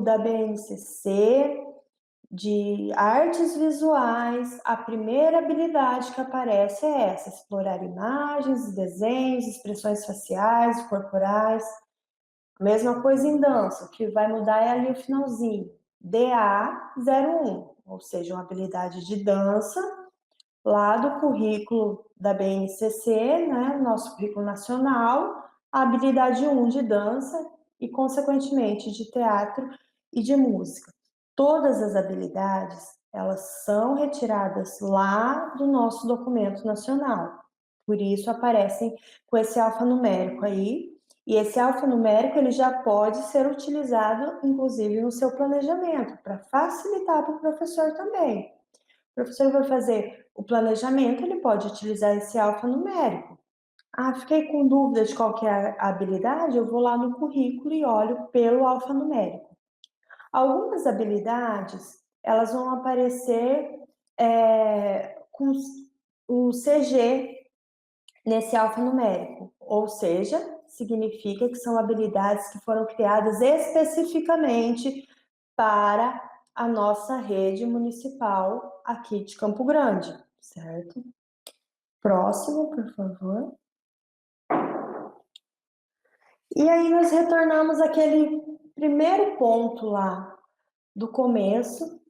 da BNCC, de artes visuais. A primeira habilidade que aparece é essa: explorar imagens, desenhos, expressões faciais, corporais. Mesma coisa em dança, o que vai mudar é ali o finalzinho, DA01, ou seja, uma habilidade de dança lá do currículo da BNCC, né, nosso currículo nacional, a habilidade 1 de dança e, consequentemente, de teatro e de música. Todas as habilidades, elas são retiradas lá do nosso documento nacional. Por isso aparecem com esse alfanumérico aí, e esse alfanumérico ele já pode ser utilizado, inclusive, no seu planejamento, para facilitar para o professor também. O professor vai fazer o planejamento, ele pode utilizar esse alfanumérico. Ah, fiquei com dúvida de qual que é a habilidade, eu vou lá no currículo e olho pelo alfanumérico. Algumas habilidades, elas vão aparecer com o CG nesse alfanumérico, ou seja, significa que são habilidades que foram criadas especificamente para a nossa rede municipal aqui de Campo Grande, certo? Próximo, por favor. E aí nós retornamos àquele primeiro ponto lá do começo,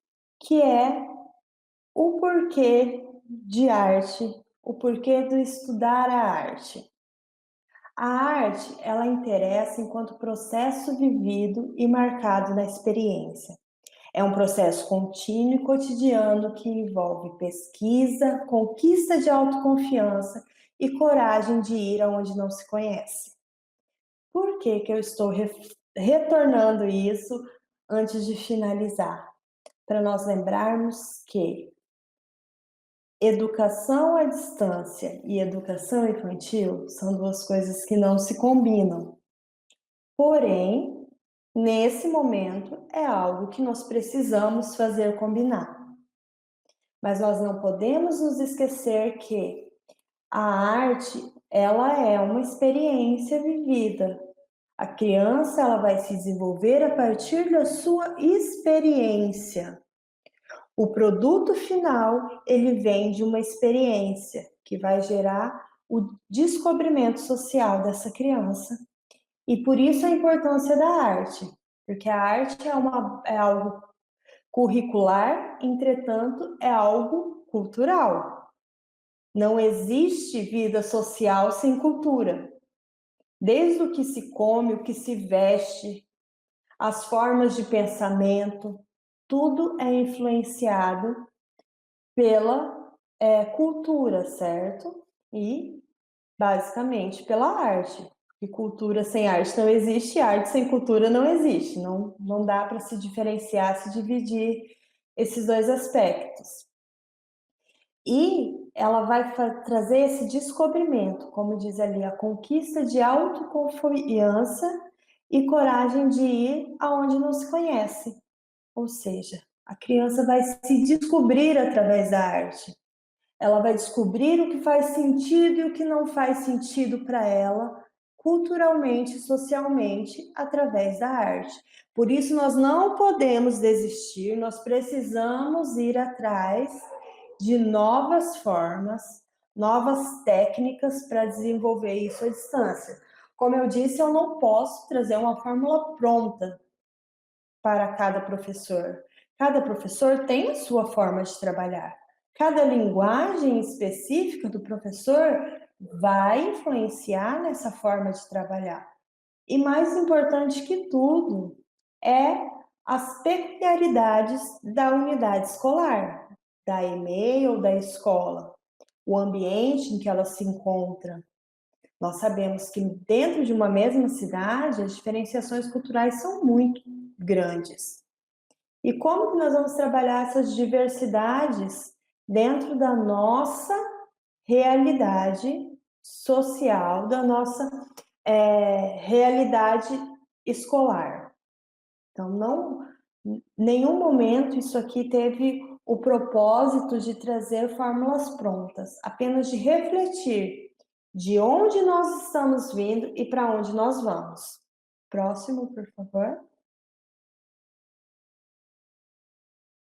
que é o porquê de arte, o porquê do estudar a arte. A arte, ela interessa enquanto processo vivido e marcado na experiência. É um processo contínuo e cotidiano que envolve pesquisa, conquista de autoconfiança e coragem de ir aonde não se conhece. Por que que eu estou retornando isso antes de finalizar? Para nós lembrarmos que educação à distância e educação infantil são duas coisas que não se combinam. Porém, nesse momento, é algo que nós precisamos fazer combinar. Mas nós não podemos nos esquecer que a arte, ela é uma experiência vivida. A criança, ela vai se desenvolver a partir da sua experiência. O produto final, ele vem de uma experiência que vai gerar o descobrimento social dessa criança. E por isso a importância da arte, porque a arte é algo Curricular, entretanto, é algo cultural. Não existe vida social sem cultura. Desde o que se come, o que se veste, as formas de pensamento, tudo é influenciado pela cultura, certo? E, basicamente, pela arte. E cultura sem arte não existe, arte sem cultura não existe. Não dá para se diferenciar, se dividir esses dois aspectos. E ela vai trazer esse descobrimento, como diz ali, a conquista de autoconfiança e coragem de ir aonde não se conhece. Ou seja, a criança vai se descobrir através da arte. Ela vai descobrir o que faz sentido e o que não faz sentido para ela, culturalmente, socialmente, através da arte. Por isso, nós não podemos desistir, nós precisamos ir atrás de novas formas, novas técnicas para desenvolver isso à distância. Como eu disse, eu não posso trazer uma fórmula pronta para cada professor. Cada professor tem a sua forma de trabalhar. Cada linguagem específica do professor vai influenciar nessa forma de trabalhar. E mais importante que tudo é as peculiaridades da unidade escolar, da EMEI ou da escola, o ambiente em que ela se encontra. Nós sabemos que dentro de uma mesma cidade, as diferenciações culturais são muito grandes. E como que nós vamos trabalhar essas diversidades dentro da nossa realidade social, da nossa realidade escolar? Então, em nenhum momento isso aqui teve o propósito de trazer fórmulas prontas, apenas de refletir de onde nós estamos vindo e para onde nós vamos. Próximo, por favor.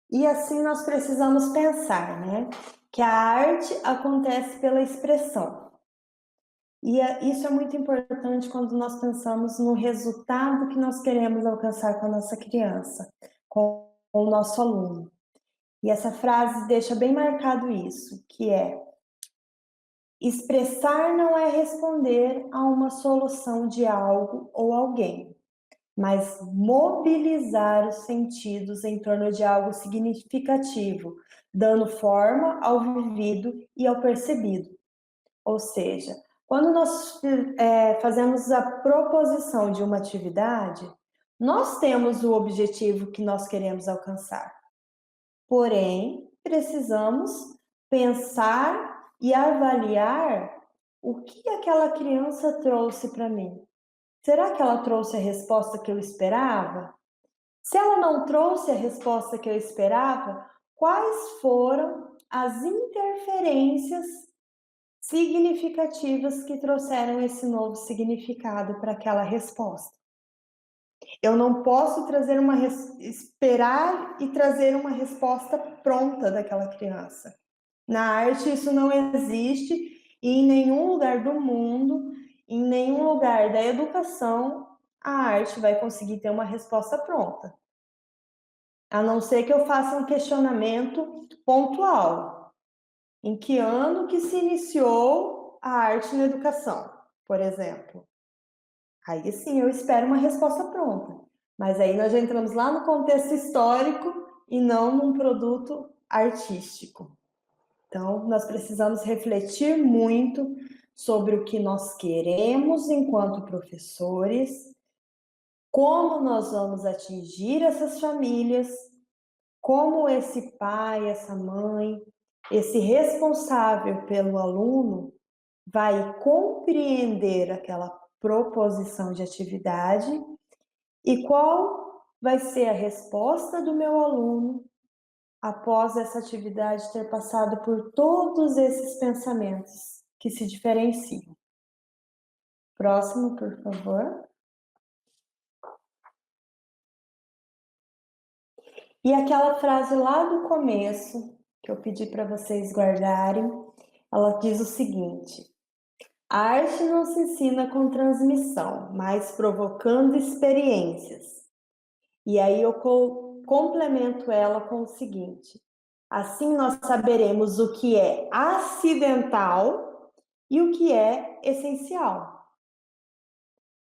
E assim nós precisamos pensar, né? Que a arte acontece pela expressão. E isso é muito importante quando nós pensamos no resultado que nós queremos alcançar com a nossa criança, com o nosso aluno. E essa frase deixa bem marcado isso, que é: expressar não é responder a uma solução de algo ou alguém, mas mobilizar os sentidos em torno de algo significativo, dando forma ao vivido e ao percebido. Ou seja, quando nós fazemos a proposição de uma atividade, nós temos o objetivo que nós queremos alcançar. Porém, precisamos pensar e avaliar o que aquela criança trouxe para mim. Será que ela trouxe a resposta que eu esperava? Se ela não trouxe a resposta que eu esperava, quais foram as interferências significativas que trouxeram esse novo significado para aquela resposta? Eu não posso esperar e trazer uma resposta pronta daquela criança. Na arte isso não existe e em nenhum lugar do mundo, em nenhum lugar da educação, a arte vai conseguir ter uma resposta pronta. A não ser que eu faça um questionamento pontual. Em que ano que se iniciou a arte na educação, por exemplo? Aí sim, eu espero uma resposta pronta. Mas aí nós já entramos lá no contexto histórico e não num produto artístico. Então, nós precisamos refletir muito sobre o que nós queremos enquanto professores, como nós vamos atingir essas famílias, como esse pai, essa mãe, esse responsável pelo aluno vai compreender aquela proposição de atividade e qual vai ser a resposta do meu aluno após essa atividade ter passado por todos esses pensamentos que se diferenciam. Próximo, por favor. E aquela frase lá do começo, que eu pedi para vocês guardarem, ela diz o seguinte: a arte não se ensina com transmissão, mas provocando experiências. E aí eu complemento ela com o seguinte: assim nós saberemos o que é acidental e o que é essencial.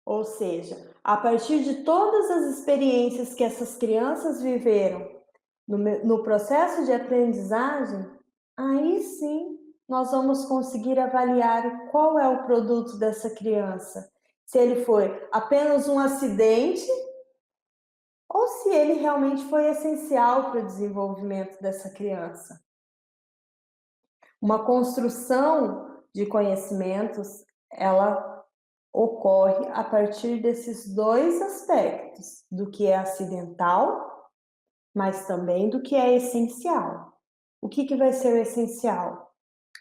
Ou seja, a partir de todas as experiências que essas crianças viveram no processo de aprendizagem, aí sim nós vamos conseguir avaliar qual é o produto dessa criança. Se ele foi apenas um acidente ou se ele realmente foi essencial para o desenvolvimento dessa criança. Uma construção de conhecimentos, ela ocorre a partir desses dois aspectos, do que é acidental, mas também do que é essencial. O que vai ser o essencial?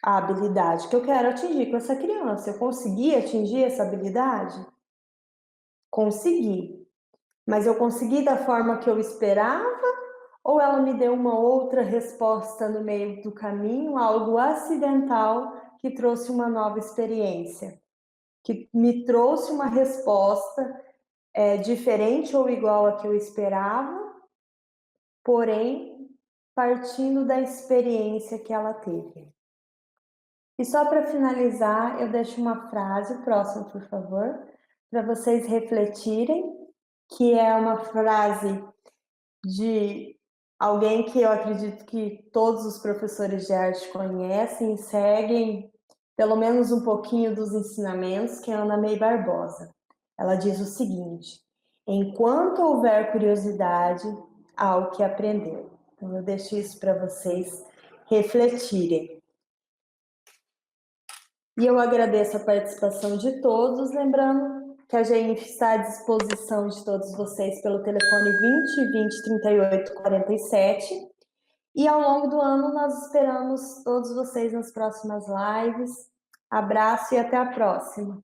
A habilidade que eu quero atingir com essa criança. Eu consegui atingir essa habilidade? Consegui. Mas eu consegui da forma que eu esperava? Ou ela me deu uma outra resposta no meio do caminho, algo acidental que trouxe uma nova experiência, que me trouxe uma resposta diferente ou igual à que eu esperava, porém partindo da experiência que ela teve. E só para finalizar, eu deixo uma frase, próximo, por favor, para vocês refletirem, que é uma frase de alguém que eu acredito que todos os professores de arte conhecem e seguem pelo menos um pouquinho dos ensinamentos, que é a Ana May Barbosa. Ela diz o seguinte: enquanto houver curiosidade, há o que aprender. Então eu deixo isso para vocês refletirem. E eu agradeço a participação de todos, lembrando que a GENIF está à disposição de todos vocês pelo telefone 20 20 38 47. E ao longo do ano nós esperamos todos vocês nas próximas lives. Abraço e até a próxima.